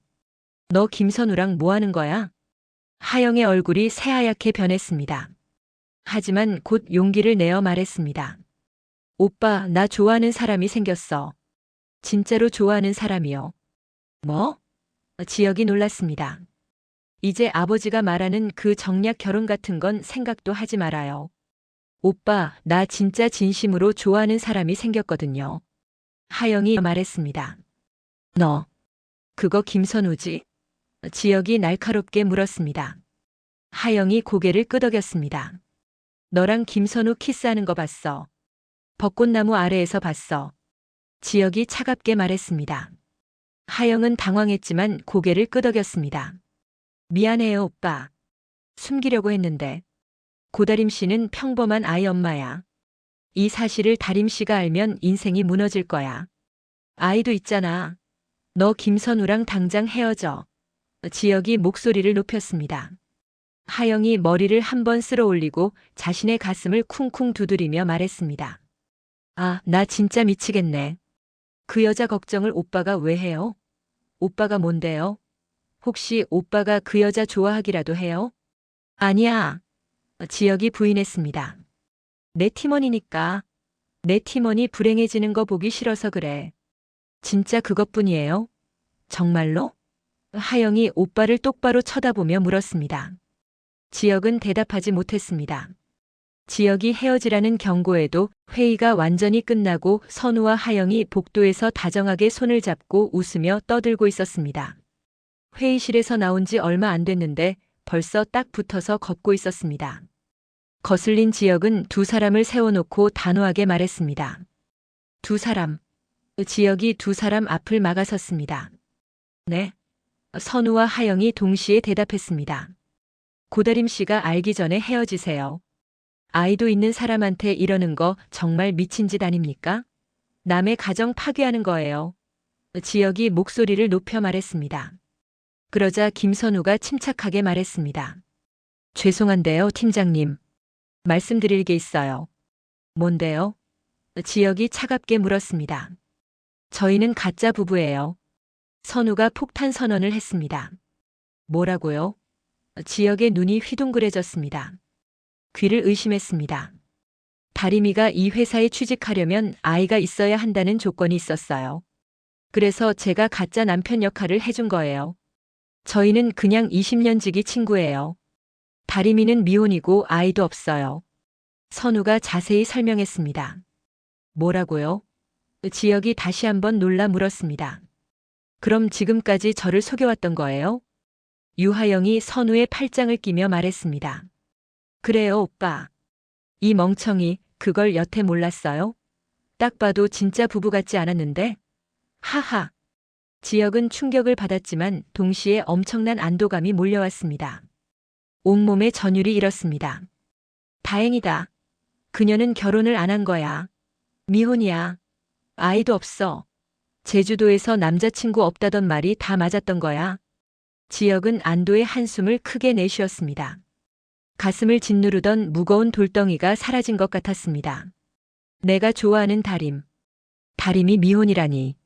너 김선우랑 뭐 하는 거야? 하영의 얼굴이 새하얗게 변했습니다. 하지만 곧 용기를 내어 말했습니다. 오빠, 나 좋아하는 사람이 생겼어. 진짜로 좋아하는 사람이요. 뭐? 지혁이 놀랐습니다. 이제 아버지가 말하는 그 정략 결혼 같은 건 생각도 하지 말아요. 오빠, 나 진짜 진심으로 좋아하는 사람이 생겼거든요. 하영이 말했습니다. 너, 그거 김선우지? 지혁이 날카롭게 물었습니다. 하영이 고개를 끄덕였습니다. 너랑 김선우 키스하는 거 봤어. 벚꽃나무 아래에서 봤어. 지혁이 차갑게 말했습니다. 하영은 당황했지만 고개를 끄덕였습니다. 미안해요, 오빠. 숨기려고 했는데. 고다림 씨는 평범한 아이 엄마야. 이 사실을 다림 씨가 알면 인생이 무너질 거야. 아이도 있잖아. 너 김선우랑 당장 헤어져. 지혁이 목소리를 높였습니다. 하영이 머리를 한번 쓸어 올리고 자신의 가슴을 쿵쿵 두드리며 말했습니다. 아, 나 진짜 미치겠네. 그 여자 걱정을 오빠가 왜 해요? 오빠가 뭔데요? 혹시 오빠가 그 여자 좋아하기라도 해요? 아니야. 지혁이 부인했습니다. 내 팀원이니까. 내 팀원이 불행해지는 거 보기 싫어서 그래. 진짜 그것뿐이에요? 정말로? 하영이 오빠를 똑바로 쳐다보며 물었습니다. 지혁은 대답하지 못했습니다. 지혁이 헤어지라는 경고에도 회의가 완전히 끝나고 선우와 하영이 복도에서 다정하게 손을 잡고 웃으며 떠들고 있었습니다. 회의실에서 나온 지 얼마 안 됐는데 벌써 딱 붙어서 걷고 있었습니다. 거슬린 지혁은 두 사람을 세워놓고 단호하게 말했습니다. 두 사람. 지혁이 두 사람 앞을 막아섰습니다. 네. 선우와 하영이 동시에 대답했습니다. 고다림 씨가 알기 전에 헤어지세요. 아이도 있는 사람한테 이러는 거 정말 미친 짓 아닙니까? 남의 가정 파괴하는 거예요. 지혁이 목소리를 높여 말했습니다. 그러자 김선우가 침착하게 말했습니다. 죄송한데요, 팀장님. 말씀드릴 게 있어요. 뭔데요? 지혁이 차갑게 물었습니다. 저희는 가짜 부부예요. 선우가 폭탄 선언을 했습니다. 뭐라고요? 지혁의 눈이 휘둥그레졌습니다. 귀를 의심했습니다. 다리미가 이 회사에 취직하려면 아이가 있어야 한다는 조건이 있었어요. 그래서 제가 가짜 남편 역할을 해준 거예요. 저희는 그냥 20년 지기 친구예요. 다리미는 미혼이고 아이도 없어요. 선우가 자세히 설명했습니다. 뭐라고요? 지혁이 다시 한번 놀라 물었습니다. 그럼 지금까지 저를 속여왔던 거예요? 유하영이 선우의 팔짱을 끼며 말했습니다. 그래요, 오빠. 이 멍청이 그걸 여태 몰랐어요? 딱 봐도 진짜 부부 같지 않았는데? 하하. 지혁은 충격을 받았지만 동시에 엄청난 안도감이 몰려왔습니다. 온몸에 전율이 일었습니다. 다행이다. 그녀는 결혼을 안 한 거야. 미혼이야. 아이도 없어. 제주도에서 남자친구 없다던 말이 다 맞았던 거야. 지혁은 안도의 한숨을 크게 내쉬었습니다. 가슴을 짓누르던 무거운 돌덩이가 사라진 것 같았습니다. 내가 좋아하는 다림. 다림이 미혼이라니.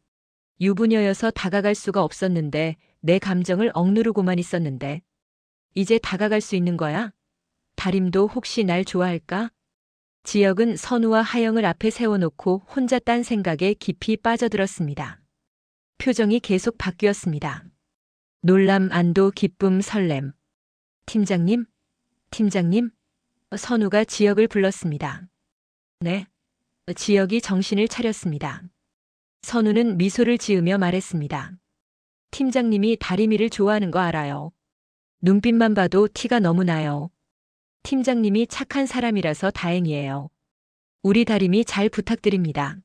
유부녀여서 다가갈 수가 없었는데 내 감정을 억누르고만 있었는데 이제 다가갈 수 있는 거야? 다림도 혹시 날 좋아할까? 지혁은 선우와 하영을 앞에 세워놓고 혼자 딴 생각에 깊이 빠져들었습니다. 표정이 계속 바뀌었습니다. 놀람, 안도, 기쁨, 설렘. 팀장님? 팀장님? 선우가 지혁을 불렀습니다. 네. 지혁이 정신을 차렸습니다. 선우는 미소를 지으며 말했습니다. 팀장님이 다리미를 좋아하는 거 알아요. 눈빛만 봐도 티가 너무 나요. 팀장님이 착한 사람이라서 다행이에요. 우리 다림이 잘 부탁드립니다.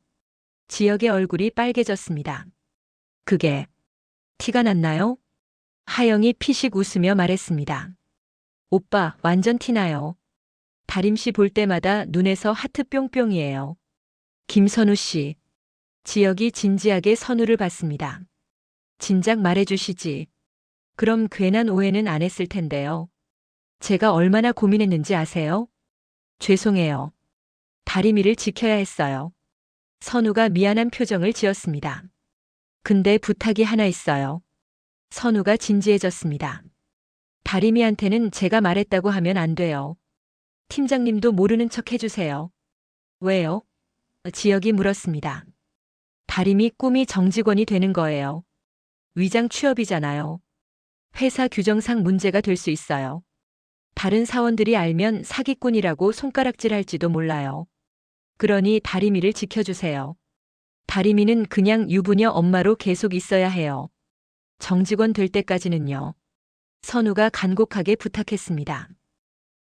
지혁의 얼굴이 빨개졌습니다. 그게 티가 났나요? 하영이 피식 웃으며 말했습니다. 오빠, 완전 티나요. 다림씨 볼 때마다 눈에서 하트 뿅뿅이에요. 김선우 씨. 지혁이 진지하게 선우를 봤습니다. 진작 말해주시지. 그럼 괜한 오해는 안 했을 텐데요. 제가 얼마나 고민했는지 아세요? 죄송해요. 다리미를 지켜야 했어요. 선우가 미안한 표정을 지었습니다. 근데 부탁이 하나 있어요. 선우가 진지해졌습니다. 다리미한테는 제가 말했다고 하면 안 돼요. 팀장님도 모르는 척 해주세요. 왜요? 지혁이 물었습니다. 다림이 꿈이 정직원이 되는 거예요. 위장 취업이잖아요. 회사 규정상 문제가 될 수 있어요. 다른 사원들이 알면 사기꾼이라고 손가락질할지도 몰라요. 그러니 다리미를 지켜주세요. 다리미는 그냥 유부녀 엄마로 계속 있어야 해요. 정직원 될 때까지는요. 선우가 간곡하게 부탁했습니다.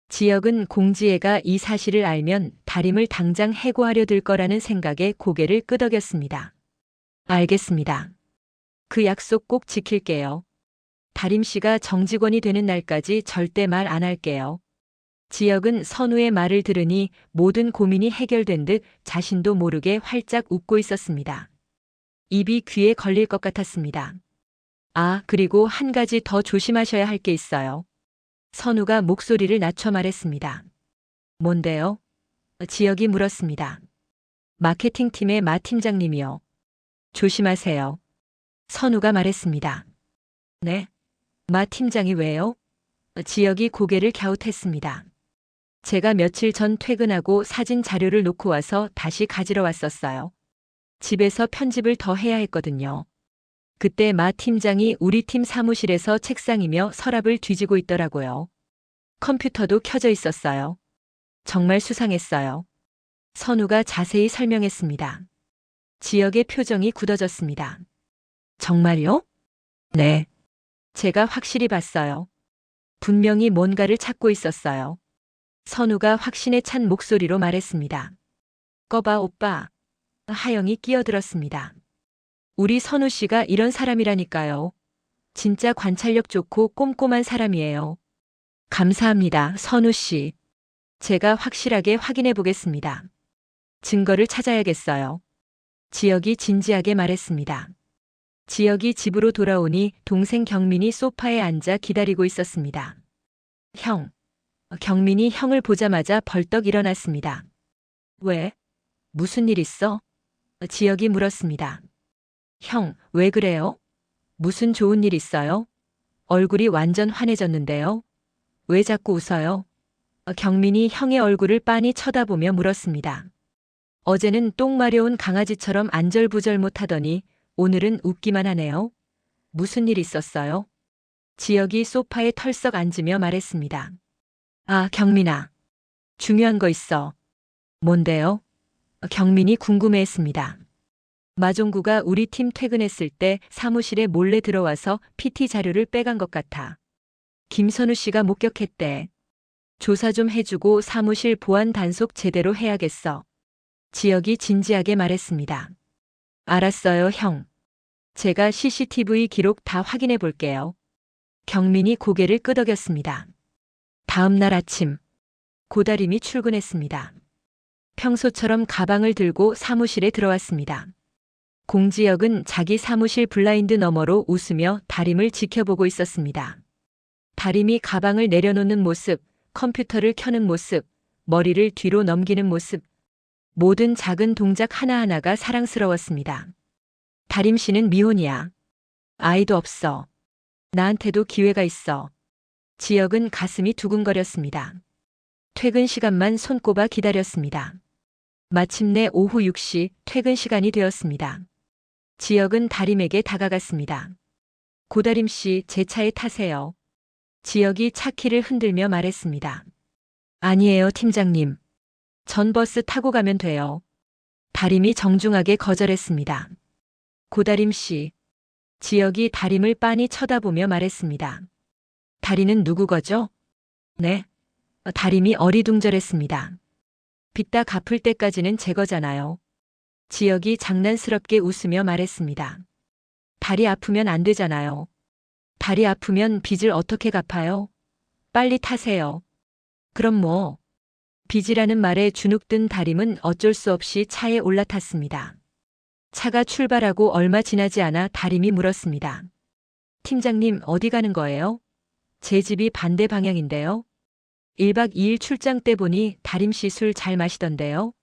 지혁은 공지혜가 이 사실을 알면 다림을 당장 해고하려 들 거라는 생각에 고개를 끄덕였습니다. 알겠습니다. 그 약속 꼭 지킬게요. 다림 씨가 정직원이 되는 날까지 절대 말 안 할게요. 지혁은 선우의 말을 들으니 모든 고민이 해결된 듯 자신도 모르게 활짝 웃고 있었습니다. 입이 귀에 걸릴 것 같았습니다. 아, 그리고 한 가지 더 조심하셔야 할 게 있어요. 선우가 목소리를 낮춰 말했습니다. 뭔데요? 지역이 물었습니다. 마케팅팀의 마 팀장님이요. 조심하세요. 선우가 말했습니다. 네? 마 팀장이 왜요? 지역이 고개를 갸웃했습니다. 제가 며칠 전 퇴근하고 사진 자료를 놓고 와서 다시 가지러 왔었어요. 집에서 편집을 더 해야 했거든요. 그때 마 팀장이 우리 팀 사무실에서 책상이며 서랍을 뒤지고 있더라고요. 컴퓨터도 켜져 있었어요. 정말 수상했어요. 선우가 자세히 설명했습니다. 지역의 표정이 굳어졌습니다. 정말요? 네. 제가 확실히 봤어요. 분명히 뭔가를 찾고 있었어요. 선우가 확신에 찬 목소리로 말했습니다. 꺼봐, 오빠. 하영이 끼어들었습니다. 우리 선우 씨가 이런 사람이라니까요. 진짜 관찰력 좋고 꼼꼼한 사람이에요. 감사합니다, 선우 씨. 제가 확실하게 확인해 보겠습니다. 증거를 찾아야겠어요. 지역이 진지하게 말했습니다. 지역이 집으로 돌아오니 동생 경민이 소파에 앉아 기다리고 있었습니다. 형. 경민이 형을 보자마자 벌떡 일어났습니다. 왜? 무슨 일 있어? 지역이 물었습니다. 형, 왜 그래요? 무슨 좋은 일 있어요? 얼굴이 완전 환해졌는데요. 왜 자꾸 웃어요? 경민이 형의 얼굴을 빤히 쳐다보며 물었습니다. 어제는 똥 마려운 강아지처럼 안절부절 못하더니 오늘은 웃기만 하네요. 무슨 일 있었어요? 지역이 소파에 털썩 앉으며 말했습니다. 아, 경민아. 중요한 거 있어. 뭔데요? 경민이 궁금해했습니다. 마종구가 우리 팀 퇴근했을 때 사무실에 몰래 들어와서 PT 자료를 빼간 것 같아. 김선우 씨가 목격했대. 조사 좀 해주고 사무실 보안 단속 제대로 해야겠어. 지역이 진지하게 말했습니다. 알았어요, 형. 제가 CCTV 기록 다 확인해 볼게요. 경민이 고개를 끄덕였습니다. 다음 날 아침, 고다림이 출근했습니다. 평소처럼 가방을 들고 사무실에 들어왔습니다. 공지혁은 자기 사무실 블라인드 너머로 웃으며 다림을 지켜보고 있었습니다. 다림이 가방을 내려놓는 모습, 컴퓨터를 켜는 모습, 머리를 뒤로 넘기는 모습, 모든 작은 동작 하나하나가 사랑스러웠습니다. 다림 씨는 미혼이야. 아이도 없어. 나한테도 기회가 있어. 지역은 가슴이 두근거렸습니다. 퇴근 시간만 손꼽아 기다렸습니다. 마침내 오후 6시 퇴근 시간이 되었습니다. 지역은 다림에게 다가갔습니다. 고다림 씨, 제 차에 타세요. 지역이 차 키를 흔들며 말했습니다. 아니에요, 팀장님. 전 버스 타고 가면 돼요. 다림이 정중하게 거절했습니다. 고다림 씨. 지역이 다림을 빤히 쳐다보며 말했습니다. 다리는 누구 거죠? 네. 다림이 어리둥절했습니다. 빚다 갚을 때까지는 제 거잖아요. 지역이 장난스럽게 웃으며 말했습니다. 다리 아프면 안 되잖아요. 다리 아프면 빚을 어떻게 갚아요? 빨리 타세요. 그럼 뭐. 빚이라는 말에 주눅든 다림은 어쩔 수 없이 차에 올라탔습니다. 차가 출발하고 얼마 지나지 않아 다림이 물었습니다. 팀장님, 어디 가는 거예요? 제 집이 반대 방향인데요. 1박 2일 출장 때 보니 다림 씨 술 잘 마시던데요.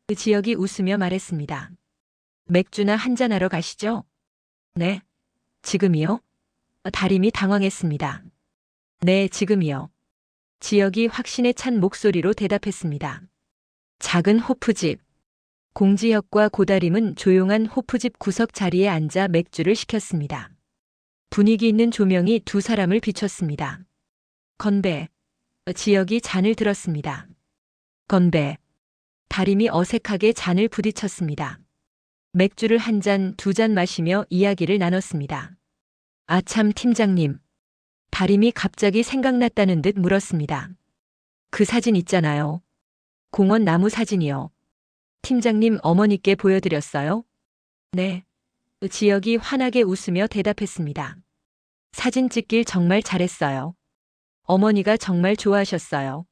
그 지역이 웃으며 말했습니다. 맥주나 한잔하러 가시죠? 네. 지금이요? 다림이 당황했습니다. 네, 지금이요. 지역이 확신에 찬 목소리로 대답했습니다. 작은 호프집. 공지혁과 고다림은 조용한 호프집 구석 자리에 앉아 맥주를 시켰습니다. 분위기 있는 조명이 두 사람을 비췄습니다. 건배. 지역이 잔을 들었습니다. 건배. 다림이 어색하게 잔을 부딪혔습니다. 맥주를 한 잔, 두 잔 마시며 이야기를 나눴습니다. 아참, 팀장님. 다림이 갑자기 생각났다는 듯 물었습니다. 그 사진 있잖아요. 공원 나무 사진이요. 팀장님 어머니께 보여드렸어요? 네. 지역이 환하게 웃으며 대답했습니다. 사진 찍길 정말 잘했어요. 어머니가 정말 좋아하셨어요.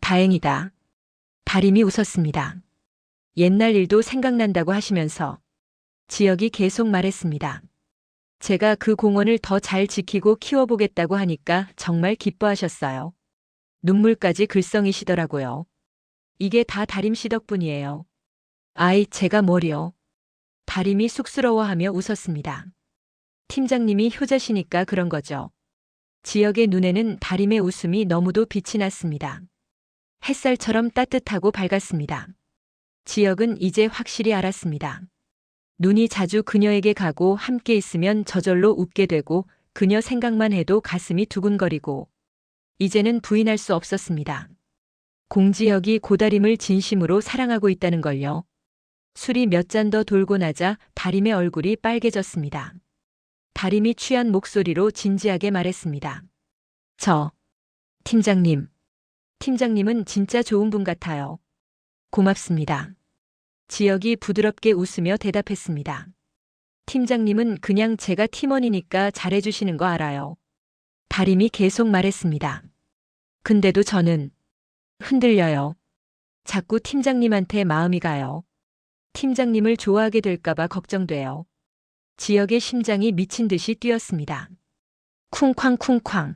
다행이다. 다림이 웃었습니다. 옛날 일도 생각난다고 하시면서 지역이 계속 말했습니다. 제가 그 공원을 더 잘 지키고 키워보겠다고 하니까 정말 기뻐하셨어요. 눈물까지 글썽이시더라고요. 이게 다 다림 씨 덕분이에요. 아이, 제가 뭘요? 다림이 쑥스러워하며 웃었습니다. 팀장님이 효자시니까 그런 거죠. 지역의 눈에는 다림의 웃음이 너무도 빛이 났습니다. 햇살처럼 따뜻하고 밝았습니다. 지역은 이제 확실히 알았습니다. 눈이 자주 그녀에게 가고 함께 있으면 저절로 웃게 되고 그녀 생각만 해도 가슴이 두근거리고 이제는 부인할 수 없었습니다. 공지혁이 고다림을 진심으로 사랑하고 있다는 걸요. 술이 몇 잔 더 돌고 나자 다림의 얼굴이 빨개졌습니다. 다림이 취한 목소리로 진지하게 말했습니다. 팀장님. 팀장님은 진짜 좋은 분 같아요. 고맙습니다. 지혁이 부드럽게 웃으며 대답했습니다. 팀장님은 그냥 제가 팀원이니까 잘해주시는 거 알아요. 다림이 계속 말했습니다. 근데도 저는 흔들려요. 자꾸 팀장님한테 마음이 가요. 팀장님을 좋아하게 될까봐 걱정돼요. 지혁의 심장이 미친 듯이 뛰었습니다. 쿵쾅쿵쾅.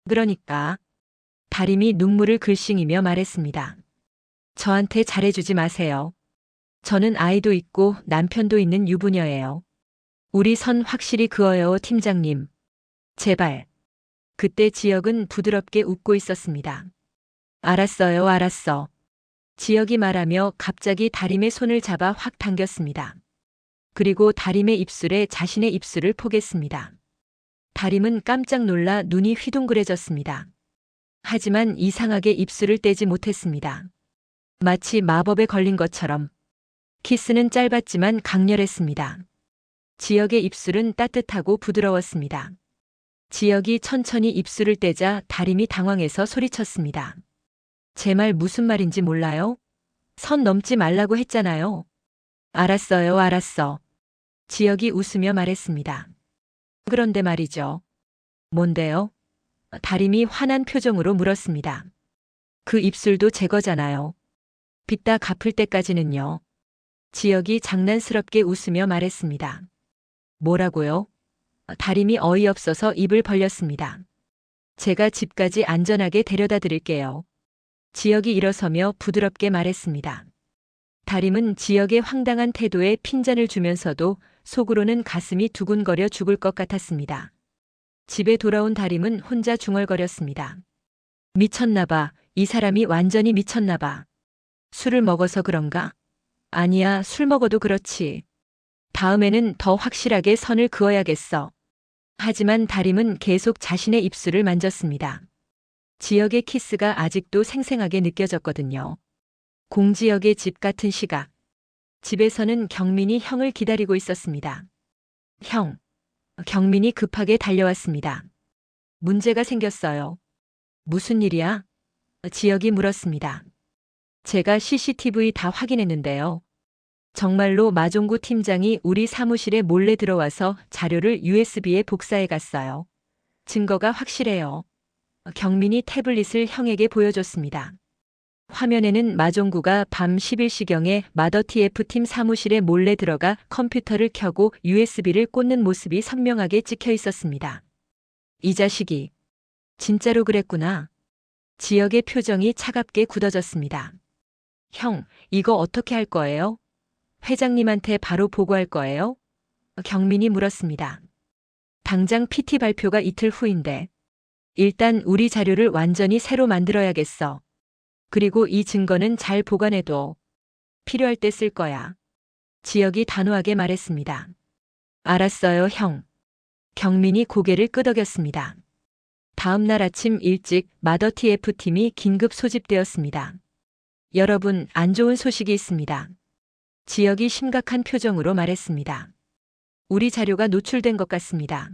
그러니까. 다림이 눈물을 글썽이며 말했습니다. 저한테 잘해주지 마세요. 저는 아이도 있고 남편도 있는 유부녀예요. 우리 선 확실히 그어요, 팀장님. 제발. 그때 지혁은 부드럽게 웃고 있었습니다. 알았어요, 알았어. 지혁이 말하며 갑자기 다림의 손을 잡아 확 당겼습니다. 그리고 다림의 입술에 자신의 입술을 포겠습니다. 다림은 깜짝 놀라 눈이 휘둥그레졌습니다. 하지만 이상하게 입술을 떼지 못했습니다. 마치 마법에 걸린 것처럼. 키스는 짧았지만 강렬했습니다. 지혁의 입술은 따뜻하고 부드러웠습니다. 지혁이 천천히 입술을 떼자 다림이 당황해서 소리쳤습니다. 제 말 무슨 말인지 몰라요? 선 넘지 말라고 했잖아요. 알았어요, 알았어. 지혁이 웃으며 말했습니다. 그런데 말이죠. 뭔데요? 다림이 화난 표정으로 물었습니다. 그 입술도 제 거잖아요. 빚다 갚을 때까지는요. 지혁이 장난스럽게 웃으며 말했습니다. 뭐라고요? 다림이 어이없어서 입을 벌렸습니다. 제가 집까지 안전하게 데려다 드릴게요. 지혁이 일어서며 부드럽게 말했습니다. 다림은 지혁의 황당한 태도에 핀잔을 주면서도 속으로는 가슴이 두근거려 죽을 것 같았습니다. 집에 돌아온 다림은 혼자 중얼거렸습니다. 미쳤나봐. 이 사람이 완전히 미쳤나봐. 술을 먹어서 그런가? 아니야, 술 먹어도 그렇지. 다음에는 더 확실하게 선을 그어야겠어. 하지만 다림은 계속 자신의 입술을 만졌습니다. 지혁의 키스가 아직도 생생하게 느껴졌거든요. 공지혁의 집 같은 시각. 집에서는 경민이 형을 기다리고 있었습니다. 형. 경민이 급하게 달려왔습니다. 문제가 생겼어요. 무슨 일이야? 지혁이 물었습니다. 제가 CCTV 다 확인했는데요. 정말로 마종구 팀장이 우리 사무실에 몰래 들어와서 자료를 USB에 복사해 갔어요. 증거가 확실해요. 경민이 태블릿을 형에게 보여줬습니다. 화면에는 마종구가 밤 11시경에 마더 TF팀 사무실에 몰래 들어가 컴퓨터를 켜고 USB를 꽂는 모습이 선명하게 찍혀 있었습니다. 이 자식이 진짜로 그랬구나. 지혁의 표정이 차갑게 굳어졌습니다. 형, 이거 어떻게 할 거예요? 회장님한테 바로 보고할 거예요? 경민이 물었습니다. 당장 PT 발표가 이틀 후인데. 일단 우리 자료를 완전히 새로 만들어야겠어. 그리고 이 증거는 잘 보관해둬. 필요할 때 쓸 거야. 지혁이 단호하게 말했습니다. 알았어요, 형. 경민이 고개를 끄덕였습니다. 다음 날 아침 일찍 마더 TF팀이 긴급 소집되었습니다. 여러분, 안 좋은 소식이 있습니다. 지혁이 심각한 표정으로 말했습니다. 우리 자료가 노출된 것 같습니다.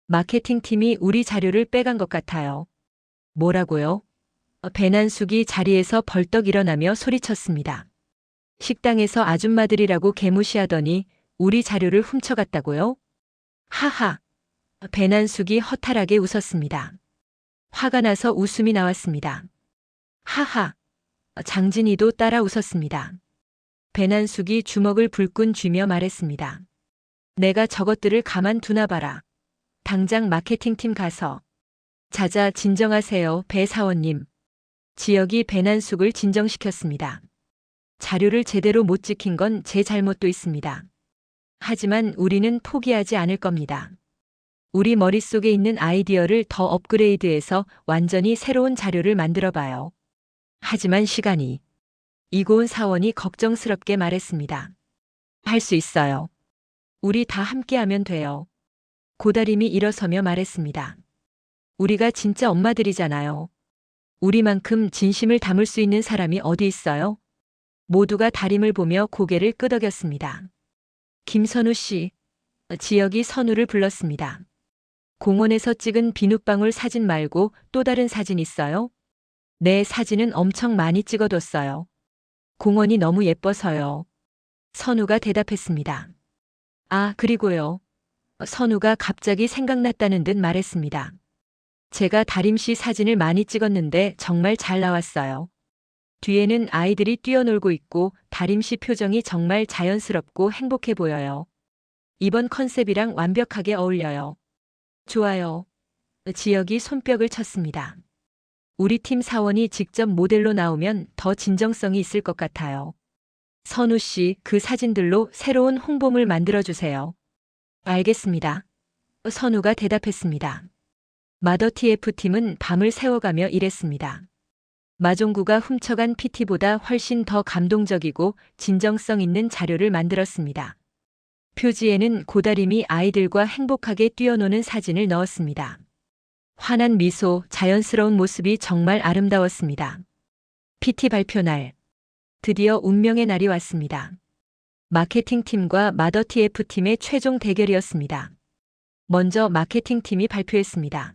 마케팅팀이 우리 자료를 빼간 것 같아요. 뭐라고요? 배난숙이 자리에서 벌떡 일어나며 소리쳤습니다. 식당에서 아줌마들이라고 개무시하더니 우리 자료를 훔쳐갔다고요? 하하. 배난숙이 허탈하게 웃었습니다. 화가 나서 웃음이 나왔습니다. 하하. 장진이도 따라 웃었습니다. 배난숙이 주먹을 불끈 쥐며 말했습니다. 내가 저것들을 가만두나 봐라. 당장 마케팅팀 가서. 자자, 진정하세요, 배 사원님. 지역이 배난숙을 진정시켰습니다. 자료를 제대로 못 지킨 건 제 잘못도 있습니다. 하지만 우리는 포기하지 않을 겁니다. 우리 머릿속에 있는 아이디어를 더 업그레이드해서 완전히 새로운 자료를 만들어 봐요. 하지만 시간이. 이고은 사원이 걱정스럽게 말했습니다. 할 수 있어요. 우리 다 함께하면 돼요. 고다림이 일어서며 말했습니다. 우리가 진짜 엄마들이잖아요. 우리만큼 진심을 담을 수 있는 사람이 어디 있어요? 모두가 다림을 보며 고개를 끄덕였습니다. 김선우 씨, 지역이 선우를 불렀습니다. 공원에서 찍은 비눗방울 사진 말고 또 다른 사진 있어요? 네, 사진은 엄청 많이 찍어뒀어요. 공원이 너무 예뻐서요. 선우가 대답했습니다. 아, 그리고요. 선우가 갑자기 생각났다는 듯 말했습니다. 제가 다림 씨 사진을 많이 찍었는데 정말 잘 나왔어요. 뒤에는 아이들이 뛰어놀고 있고 다림 씨 표정이 정말 자연스럽고 행복해 보여요. 이번 컨셉이랑 완벽하게 어울려요. 좋아요. 지역이 손뼉을 쳤습니다. 우리 팀 사원이 직접 모델로 나오면 더 진정성이 있을 것 같아요. 선우 씨, 그 사진들로 새로운 홍보물 만들어주세요. 알겠습니다. 선우가 대답했습니다. 마더 TF팀은 밤을 새워가며 일했습니다. 마종구가 훔쳐간 PT보다 훨씬 더 감동적이고 진정성 있는 자료를 만들었습니다. 표지에는 고다림이 아이들과 행복하게 뛰어노는 사진을 넣었습니다. 환한 미소, 자연스러운 모습이 정말 아름다웠습니다. PT 발표 날. 드디어 운명의 날이 왔습니다. 마케팅팀과 마더 TF팀의 최종 대결이었습니다. 먼저 마케팅팀이 발표했습니다.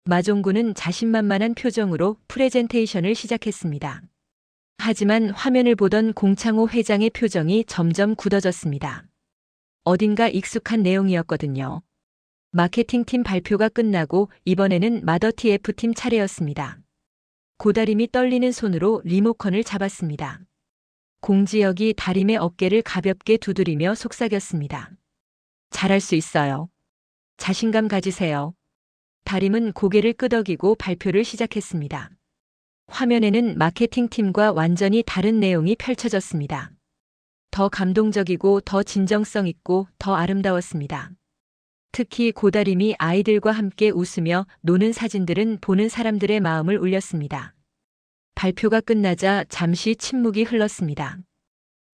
마종구는 자신만만한 표정으로 프레젠테이션을 시작했습니다. 하지만 화면을 보던 공창호 회장의 표정이 점점 굳어졌습니다. 어딘가 익숙한 내용이었거든요. 마케팅팀 발표가 끝나고 이번에는 마더 TF팀 차례였습니다. 고다림이 떨리는 손으로 리모컨을 잡았습니다. 공지혁이 다림의 어깨를 가볍게 두드리며 속삭였습니다. 잘할 수 있어요. 자신감 가지세요. 다림은 고개를 끄덕이고 발표를 시작했습니다. 화면에는 마케팅팀과 완전히 다른 내용이 펼쳐졌습니다. 더 감동적이고 더 진정성 있고 더 아름다웠습니다. 특히 고다림이 아이들과 함께 웃으며 노는 사진들은 보는 사람들의 마음을 울렸습니다. 발표가 끝나자 잠시 침묵이 흘렀습니다.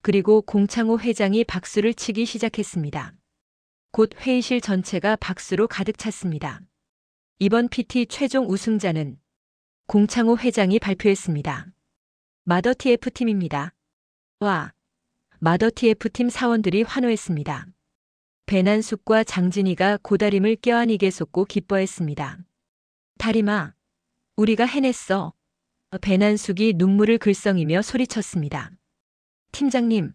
그리고 공창호 회장이 박수를 치기 시작했습니다. 곧 회의실 전체가 박수로 가득 찼습니다. 이번 PT 최종 우승자는 공창호 회장이 발표했습니다. 마더 TF팀입니다. 와! 마더 TF팀 사원들이 환호했습니다. 배난숙과 장진이가 고다림을 껴안이게 쏟고 기뻐했습니다. 다림아, 우리가 해냈어. 배난숙이 눈물을 글썽이며 소리쳤습니다. 팀장님,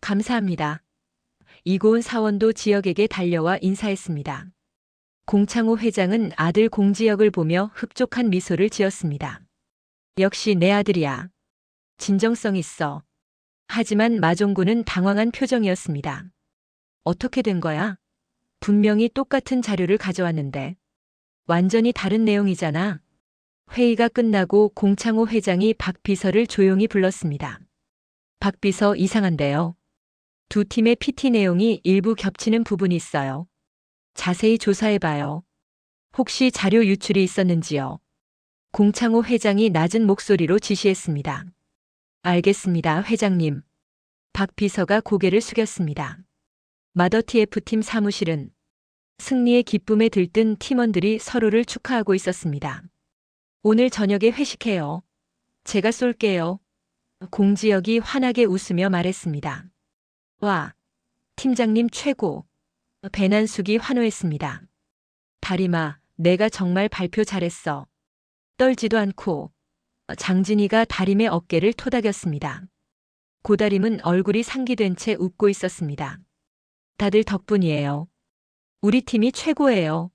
감사합니다. 이고은 사원도 지역에게 달려와 인사했습니다. 공창호 회장은 아들 공지혁을 보며 흡족한 미소를 지었습니다. 역시 내 아들이야. 진정성 있어. 하지만 마종구는 당황한 표정이었습니다. 어떻게 된 거야? 분명히 똑같은 자료를 가져왔는데. 완전히 다른 내용이잖아. 회의가 끝나고 공창호 회장이 박 비서를 조용히 불렀습니다. 박 비서, 이상한데요. 두 팀의 PT 내용이 일부 겹치는 부분이 있어요. 자세히 조사해봐요. 혹시 자료 유출이 있었는지요? 공창호 회장이 낮은 목소리로 지시했습니다. 알겠습니다, 회장님. 박 비서가 고개를 숙였습니다. 마더 TF팀 사무실은 승리의 기쁨에 들뜬 팀원들이 서로를 축하하고 있었습니다. 오늘 저녁에 회식해요. 제가 쏠게요. 공지혁이 환하게 웃으며 말했습니다. 와, 팀장님 최고. 배난숙이 환호했습니다. 다림아, 내가 정말 발표 잘했어. 떨지도 않고. 장진이가 다림의 어깨를 토닥였습니다. 고다림은 얼굴이 상기된 채 웃고 있었습니다. 다들 덕분이에요. 우리 팀이 최고예요.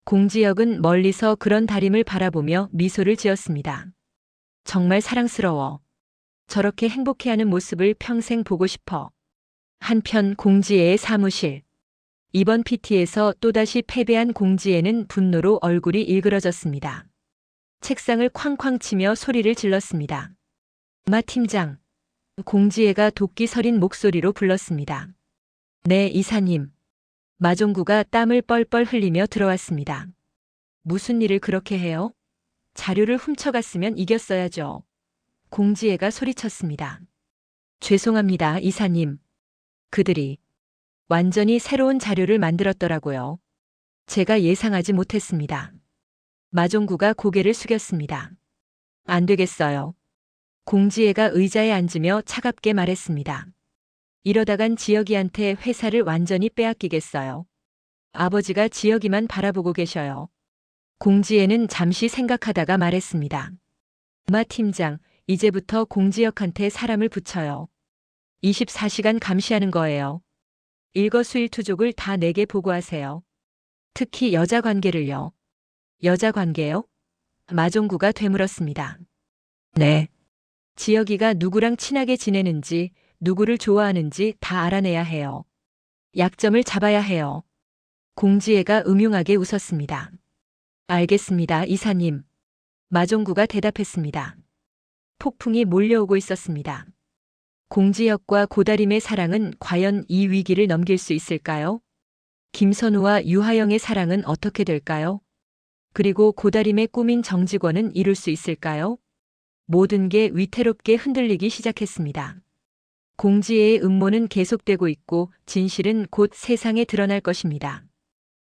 공지혁은 멀리서 그런 다림을 바라보며 미소를 지었습니다. 정말 사랑스러워. 저렇게 행복해하는 모습을 평생 보고 싶어. 한편 공지혜의 사무실. 이번 PT에서 또다시 패배한 공지혜는 분노로 얼굴이 일그러졌습니다. 책상을 쾅쾅 치며 소리를 질렀습니다. 마 팀장. 공지혜가 도끼 서린 목소리로 불렀습니다. 네, 이사님. 마종구가 땀을 뻘뻘 흘리며 들어왔습니다. 무슨 일을 그렇게 해요? 자료를 훔쳐갔으면 이겼어야죠. 공지혜가 소리쳤습니다. 죄송합니다, 이사님. 그들이 완전히 새로운 자료를 만들었더라고요. 제가 예상하지 못했습니다. 마종구가 고개를 숙였습니다. 안 되겠어요. 공지혜가 의자에 앉으며 차갑게 말했습니다. 이러다간 지혁이한테 회사를 완전히 빼앗기겠어요. 아버지가 지혁이만 바라보고 계셔요. 공지혜는 잠시 생각하다가 말했습니다. 마 팀장, 이제부터 공지혁한테 사람을 붙여요. 24시간 감시하는 거예요. 일거수일투족을 다 내게 보고하세요. 특히 여자 관계를요. 여자 관계요? 마종구가 되물었습니다. 네. 지혁이가 누구랑 친하게 지내는지, 누구를 좋아하는지 다 알아내야 해요. 약점을 잡아야 해요. 공지혜가 음흉하게 웃었습니다. 알겠습니다, 이사님. 마종구가 대답했습니다. 폭풍이 몰려오고 있었습니다. 공지혁과 고다림의 사랑은 과연 이 위기를 넘길 수 있을까요? 김선우와 유하영의 사랑은 어떻게 될까요? 그리고 고다림의 꿈인 정직원은 이룰 수 있을까요? 모든 게 위태롭게 흔들리기 시작했습니다. 공지혜의 음모는 계속되고 있고 진실은 곧 세상에 드러날 것입니다.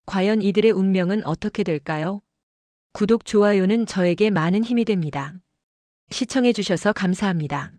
과연 이들의 운명은 어떻게 될까요? 구독, 좋아요는 저에게 많은 힘이 됩니다. 시청해 주셔서 감사합니다.